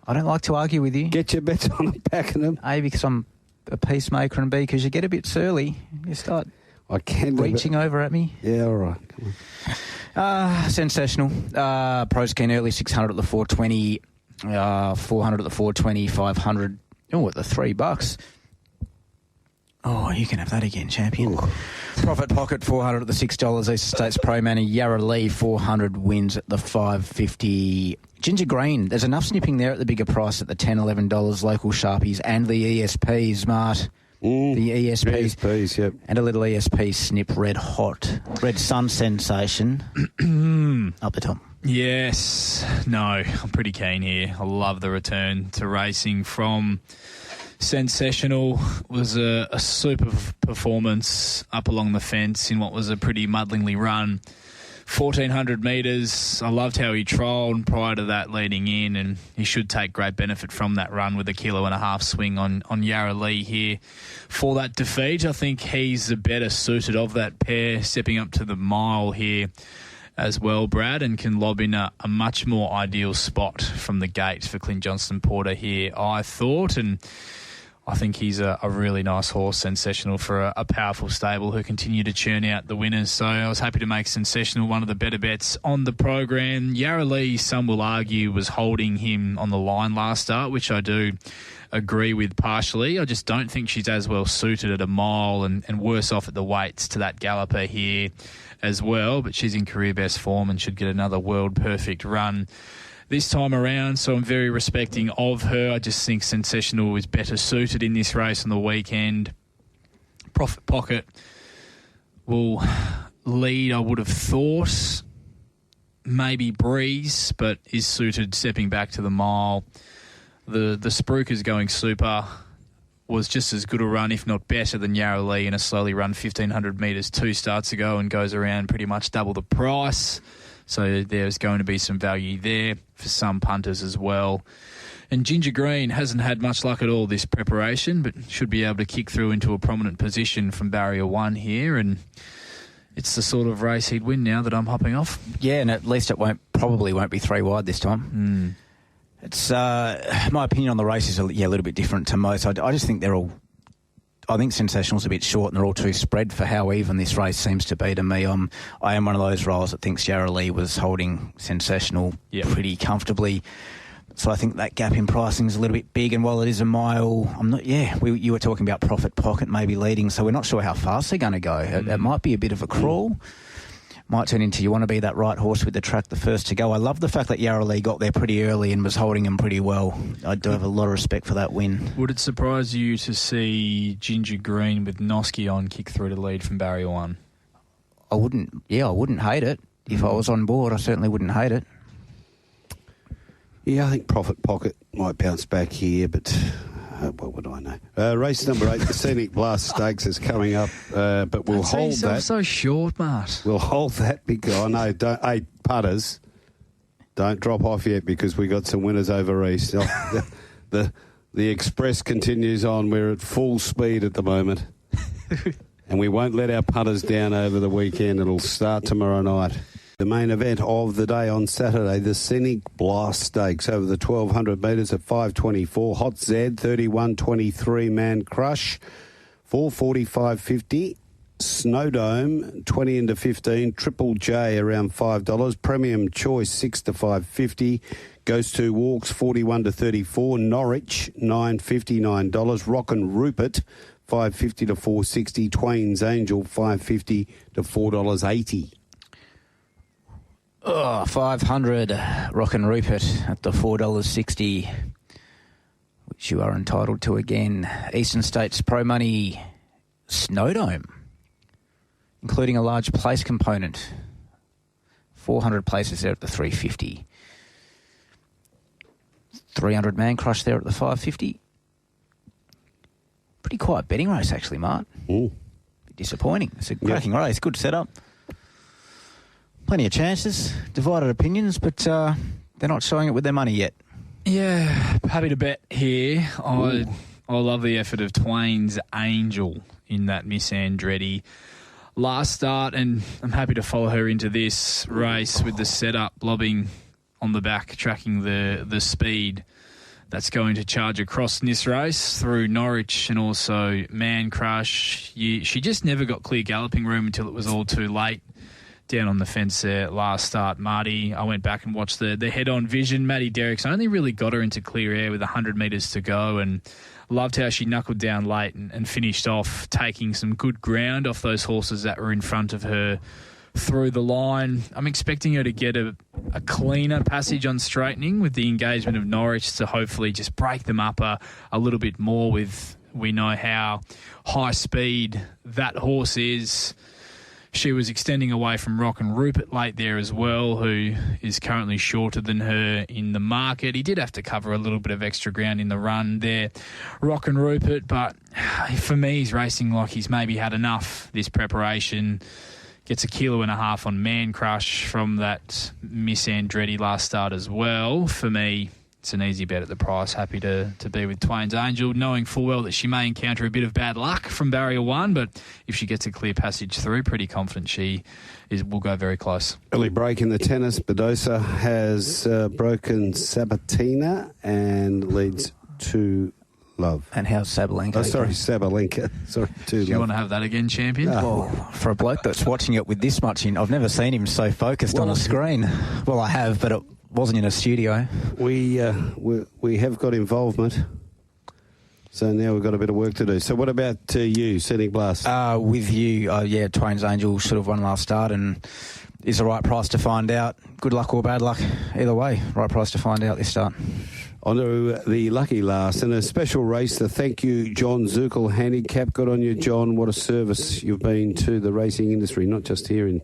I don't like to argue with you. Get your bets on and backing them. A, because I'm a peacemaker, and B, because you get a bit surly. You start reaching over at me. Yeah, all right. Come on. Sensational. Pros keen early, 600 at the 420, 400 at the 420, 500. Oh, at the $3. Oh, you can have that again, champion. Ooh. Profit Pocket 400 at the $6. East States Pro Manny Yarra Lee 400 wins at the 550. Ginger Green, there's enough snipping there at the bigger price at the $10, $11 local Sharpies and the ESPs, Mart. The ESPs, yep. And a little ESP snip, Red Hot. Red Sun Sensation up the top. Yes. No, I'm pretty keen here. I love the return to racing from Sensational. Was a super performance up along the fence in what was a pretty muddlingly run. 1,400 metres. I loved how he trialled prior to that leading in, and he should take great benefit from that run with a 1.5 kilo swing on Jamarra Lee here for that defeat. I think he's the better suited of that pair, stepping up to the mile here as well, Brad, and can lob in a much more ideal spot from the gate for Clint Johnston-Porter here, I thought, and I think he's a really nice horse, Sensational, for a powerful stable who continue to churn out the winners. So I was happy to make Sensational one of the better bets on the program. Jamarra Lee, some will argue, was holding him on the line last start, which I do agree with partially. I just don't think she's as well suited at a mile and worse off at the weights to that galloper here as well. But she's in career best form and should get another world perfect run this time around, so I'm very respecting of her. I just think Sensational is better suited in this race on the weekend. Profit Pocket will lead, I would have thought. Maybe Breeze, but is suited stepping back to the mile. The Spruikers Going Super was just as good a run, if not better, than Jamarra Lee in a slowly run 1,500 metres 2 starts ago and goes around pretty much double the price. So there's going to be some value there for some punters as well. And Ginger Green hasn't had much luck at all this preparation, but should be able to kick through into a prominent position from barrier 1 here. And it's the sort of race he'd win now that I'm hopping off. Yeah, and at least it probably won't be 3 wide this time. It's my opinion on the race is a little bit different to most. I just think I think Sensational's a bit short and they're all too spread for how even this race seems to be to me. I am one of those rollers that thinks Jamarra Lee was holding Sensational pretty comfortably. So I think that gap in pricing is a little bit big, and while it is a mile, you were talking about Profit Pocket maybe leading, so we're not sure how fast they're going to go. It might be a bit of a crawl. Might turn into you want to be that right horse with the track the first to go. I love the fact that Jamarra Lee got there pretty early and was holding him pretty well. I do have a lot of respect for that win. Would it surprise you to see Ginger Green with Noski on kick through to lead from barrier 1? I wouldn't hate it. If I was on board, I certainly wouldn't hate it. Yeah, I think Profit Pocket might bounce back here, but what would I know? Race number 8, the Scenic Blast Stakes is coming up, but we'll hold that. So short, Mart. We'll hold that because I know. Hey, putters, don't drop off yet because we got some winners over east. The express continues on. We're at full speed at the moment, and we won't let our putters down over the weekend. It'll start tomorrow night. The main event of the day on Saturday, the Scenic Blast Stakes over the 1,200 metres at 5:24. Hot Z, 31.23 Man Crush, 4:45.50. Snowdome, 20 into 15. Triple J around $5. Premium Choice, 6 to 5.50. Ghost 2 Walks, 41 to 34. Norwich, $9.59. Rockin' Rupert, $5.50 to $4.60. Twain's Angel, $5.50 to $4.80. 500 Rockin' Rupert at the $4.60, which you are entitled to again. Eastern States Pro Money Snowdome, including a large place component. 400 places there at the $3.50. 300 Man Crush there at the $5.50. Pretty quiet betting race, actually, Mart. Disappointing. It's a cracking race. Good setup. Plenty of chances, divided opinions, but they're not showing it with their money yet. Yeah, happy to bet here. I love the effort of Twain's Angel in that Miss Andretti last start, and I'm happy to follow her into this race with the setup, lobbing on the back, tracking the speed that's going to charge across in this race through Norwich and also Man Crush. She just never got clear galloping room until it was all too late. Down on the fence there last start, Marty. I went back and watched the head-on vision. Maddie Derrick's only really got her into clear air with 100 metres to go, and loved how she knuckled down late and finished off taking some good ground off those horses that were in front of her through the line. I'm expecting her to get a cleaner passage on straightening with the engagement of Norwich to hopefully just break them up a little bit more with, we know how high speed that horse is. She was extending away from Rock and Rupert late there as well, who is currently shorter than her in the market. He did have to cover a little bit of extra ground in the run there, Rock and Rupert, but for me, he's racing like he's maybe had enough this preparation. Gets 1.5 kilos on Man Crush from that Miss Andretti last start as well. For me, it's an easy bet at the price. Happy to be with Twain's Angel, knowing full well that she may encounter a bit of bad luck from barrier 1, but if she gets a clear passage through, pretty confident she will go very close. Early break in the tennis. Badosa has broken Sabatina and leads to love. And how's Sabalenka? Oh, sorry, Sabalenka. Sorry, Do you want to have that again, champion? Well, for a bloke that's watching it with this much in, I've never seen him so focused on a screen. Well, I have, but it wasn't in a studio. We have got involvement, so now we've got a bit of work to do. So what about you, Scenic Blast? With you, Twain's Angel should have won last start and is the right price to find out. Good luck or bad luck, either way, right price to find out this start. On to the lucky last and a special race. The thank you, John Zukel handicap. Good on you, John. What a service you've been to the racing industry, not just here in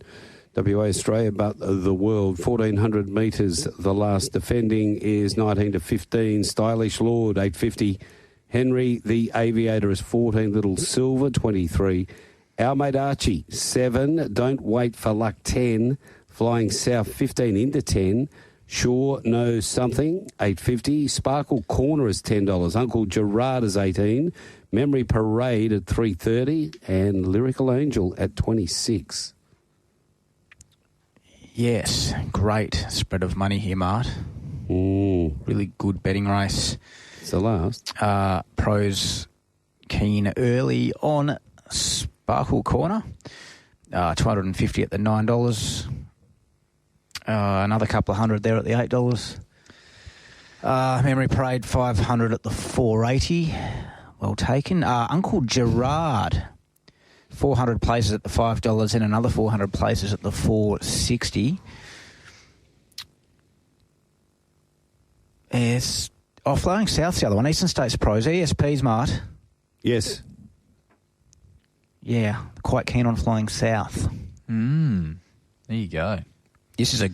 WA, Australia, but the world. 1,400 metres. The last defending is 19 to 15. Stylish Lord, 850. Henry the Aviator is 14. Little Silver, 23. Our Mate Archie, 7. Don't Wait for Luck, 10. Flying South, 15 into 10. Sure Knows Something, 850. Sparkle Corner is $10. Uncle Gerard is 18. Memory Parade at 330. And Lyrical Angel at 26. Yes, great spread of money here, Mart. Really good betting race. It's the last. Pros keen early on Sparkle Corner. 250 at the $9. Another couple of hundred there at the $8. Memory Parade 500 at the $480. Well taken. Uncle Gerard, 400 places at the $5 and another 400 places at the $460. It's Flying South's the other one. Eastern States Pros. ESP's, Mart. Yes. Yeah, quite keen on Flying South. There you go. This is a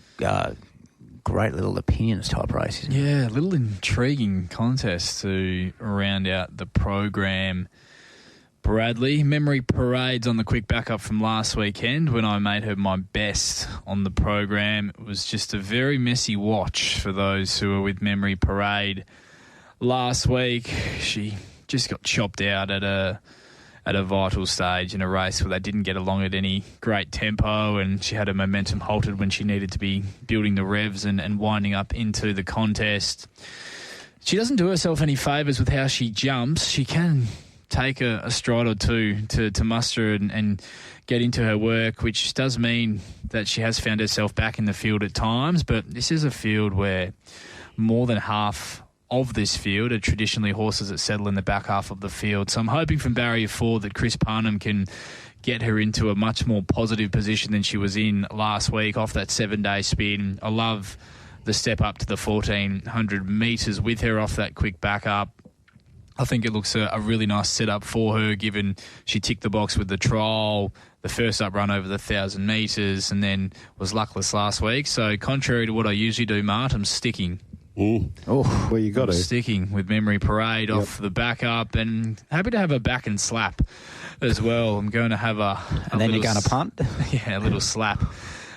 great little opinions type race, isn't it? Yeah, a little intriguing contest to round out the program. Bradley, Memory Parade's on the quick backup from last weekend when I made her my best on the program. It was just a very messy watch for those who were with Memory Parade last week. She just got chopped out at a vital stage in a race where they didn't get along at any great tempo, and she had her momentum halted when she needed to be building the revs and winding up into the contest. She doesn't do herself any favours with how she jumps. She can take a stride or two to muster and get into her work, which does mean that she has found herself back in the field at times, but this is a field where more than half of this field are traditionally horses that settle in the back half of the field. So I'm hoping from barrier 4 that Chris Parnham can get her into a much more positive position than she was in last week off that 7-day spin. I love the step up to the 1,400 metres with her off that quick backup. I think it looks a really nice setup for her, given she ticked the box with the trial, the first up run over the 1,000 metres, and then was luckless last week. So contrary to what I usually do, Mart, I'm sticking. Oh, well, you got to. Sticking with Memory Parade off the backup, and happy to have a back and slap as well. I'm going to have and then you're going to punt? Yeah, a little slap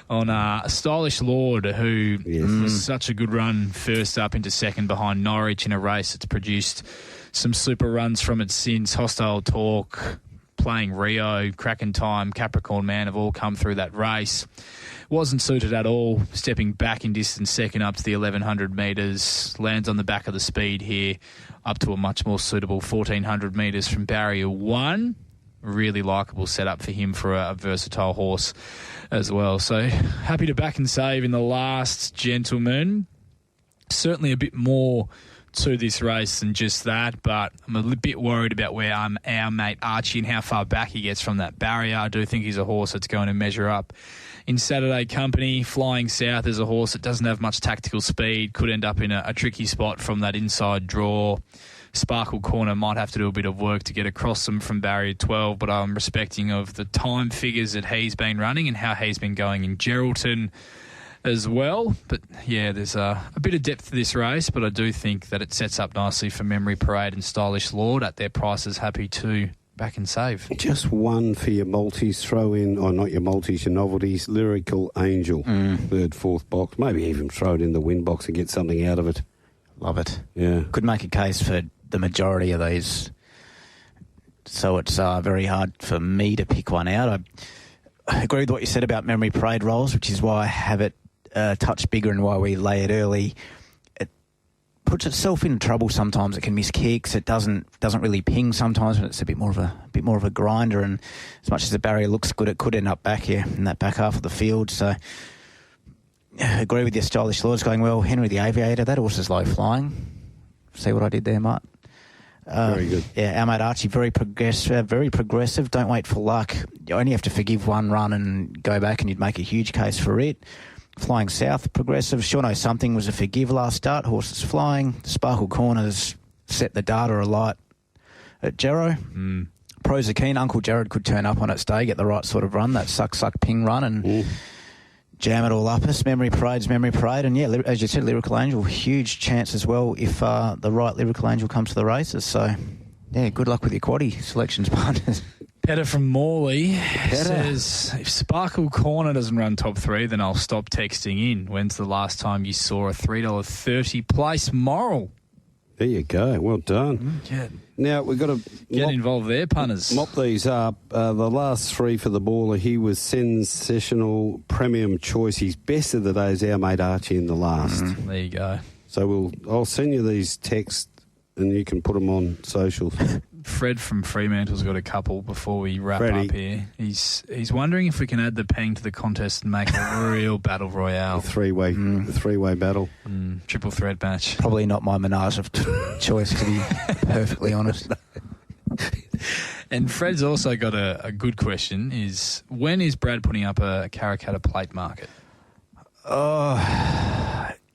on Stylish Lord, who was such a good run first up into second behind Norwich in a race that's produced some super runs from it since. Hostile Talk, Playing Rio, Kraken Time, Capricorn Man have all come through that race. Wasn't suited at all, stepping back in distance second up to the 1,100 metres. Lands on the back of the speed here, up to a much more suitable 1,400 metres from barrier 1. Really likeable setup for him for a versatile horse as well. So happy to back and save in the last, gentleman. Certainly a bit more to this race than just that, but I'm a bit worried about where our mate Archie and how far back he gets from that barrier. I do think he's a horse that's going to measure up in Saturday company. Flying South is a horse that doesn't have much tactical speed, could end up in a tricky spot from that inside draw. Sparkle Corner might have to do a bit of work to get across them from barrier 12, but I'm respecting of the time figures that he's been running and how he's been going in Geraldton as well. But yeah, there's a bit of depth to this race, but I do think that it sets up nicely for Memory Parade and Stylish Lord at their prices. Happy to back and save. Just one for your multis. Throw in, or not your multis, your novelties. Lyrical Angel, third, fourth box. Maybe even throw it in the win box and get something out of it. Love it. Yeah. Could make a case for the majority of these. So it's very hard for me to pick one out. I agree with what you said about Memory Parade rolls, which is why I have it a touch bigger and why we lay it early. It puts itself in trouble sometimes. It can miss kicks. It doesn't really ping sometimes, but it's a bit more of a grinder. And as much as the barrier looks good, it could end up back here in that back half of the field. So I agree with your Stylish Lords going well. Henry the Aviator, that horse is low flying. See what I did there, Mart? Very good. Yeah, our mate Archie, very progressive. Don't wait for luck. You only have to forgive one run and go back and you'd make a huge case for it. Flying South, progressive. Sure Know Something was a forgive last start. Horses flying. Sparkle Corners set the data alight at Jarrow. Pros are keen. Uncle Jared could turn up on its day, get the right sort of run, that suck ping run, and jam it all up us. Memory Parade's Memory Parade. And yeah, as you said, Lyrical Angel, huge chance as well if the right Lyrical Angel comes to the races. So yeah, good luck with your quaddie selections, partners. Petter from Morley says, if Sparkle Corner doesn't run top 3, then I'll stop texting in. When's the last time you saw a $3.30 place moral? There you go. Well done. Yeah. Now, we've got to get involved there, punters. Mop these up. The last 3 for the baller, he was sensational, premium choice. His best of the day is our mate Archie in the last. There you go. So I'll send you these texts and you can put them on socials. Fred from Fremantle's got a couple before we wrap up here. He's wondering if we can add the peng to the contest and make a real battle royale. A three-way battle. Triple threat match. Probably not my menage of choice, to be perfectly honest. And Fred's also got a good question, is when is Brad putting up a Karrakatta plate market?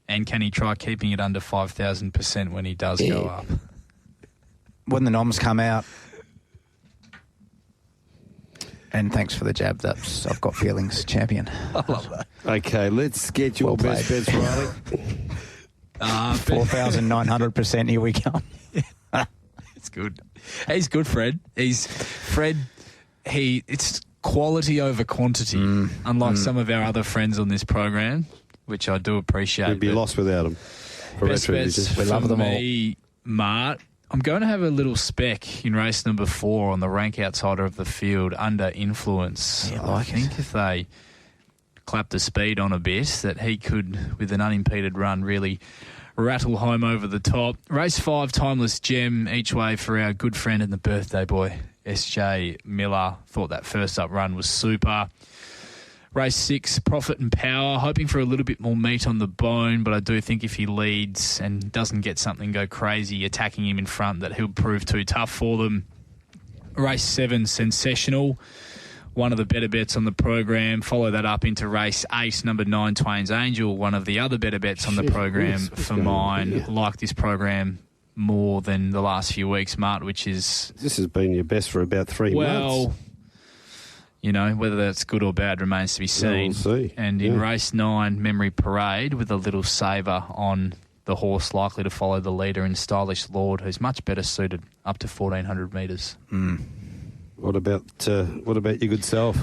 And can he try keeping it under 5,000% when he does go up? When the noms come out. And thanks for the jab. I've got feelings, champion. I love that. Okay, let's get your best bets, Riley. 4,900%. Here we go. It's good. He's good, Fred. It's quality over quantity, unlike some of our other friends on this program, which I do appreciate. We'd be lost without them. For best bets we love them all. Mart, I'm going to have a little spec in race number 4 on the rank outsider of the field, Under Influence. Yeah, I think if they clap the speed on a bit, that he could, with an unimpeded run, really rattle home over the top. Race 5, Timeless Gem, each way for our good friend and the birthday boy, SJ Miller. Thought that first up run was super. Race 6, Profit and Power, hoping for a little bit more meat on the bone, but I do think if he leads and doesn't get something go crazy attacking him in front, that he'll prove too tough for them. Race 7, Sensational, one of the better bets on the program. Follow that up into race 8, number 9, Twain's Angel, one of the other better bets on the program for mine. Yeah. Like this program more than the last few weeks, Mart, which is... This has been your best for about 3 months. You know, whether that's good or bad remains to be seen. We'll see. And in race 9, Memory Parade, with a little saver on the horse likely to follow the leader in Stylish Lord, who's much better suited up to 1,400 metres. What about your good self?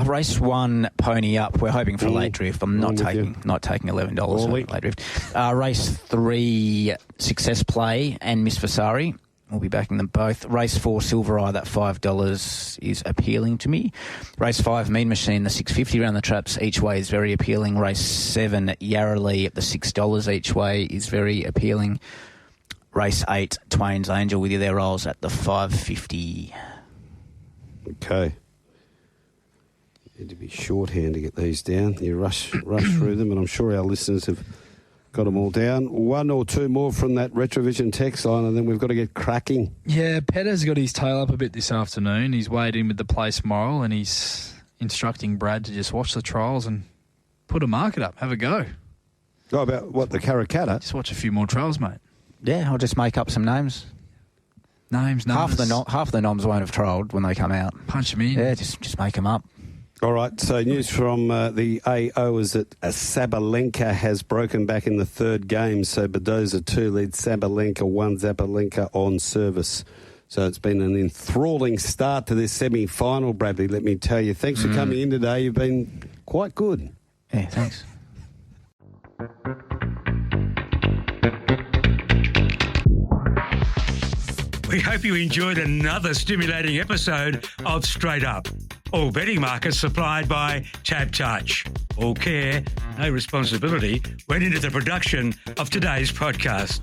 Race 1, Pony Up. We're hoping for a late drift. I'm not taking $11 for late drift. Race 3, Success Play and Miss Vasari. We'll be backing them both. Race 4, Silver Eye, that $5 is appealing to me. Race 5, Mean Machine, the $6.50 round the traps each way is very appealing. Race 7, Yarrowlee at the $6 each way is very appealing. Race 8, Twain's Angel with you there, rolls at the $5.50. Okay. Need to be shorthand to get these down. You rush through them, and I'm sure our listeners have got them all down. 1 or 2 more from that Retrovision text line, and then we've got to get cracking. Yeah, Petter's got his tail up a bit this afternoon. He's weighed in with the place moral, and he's instructing Brad to just watch the trials and put a market up. Have a go. Oh, about what, the Karrakatta? Just watch a few more trials, mate. Yeah, I'll just make up some names. Names, numbers. Half the noms won't have trolled when they come out. Punch them in. Yeah, just make them up. All right, so news from the AO is that Sabalenka has broken back in the third game. So Badoza 2 leads Sabalenka 1, Sabalenka on service. So it's been an enthralling start to this semi-final, Bradley, let me tell you. Thanks for coming in today. You've been quite good. Yeah, thanks. We hope you enjoyed another stimulating episode of Straight Up. All betting markets supplied by Tab Touch. All care, no responsibility went into the production of today's podcast.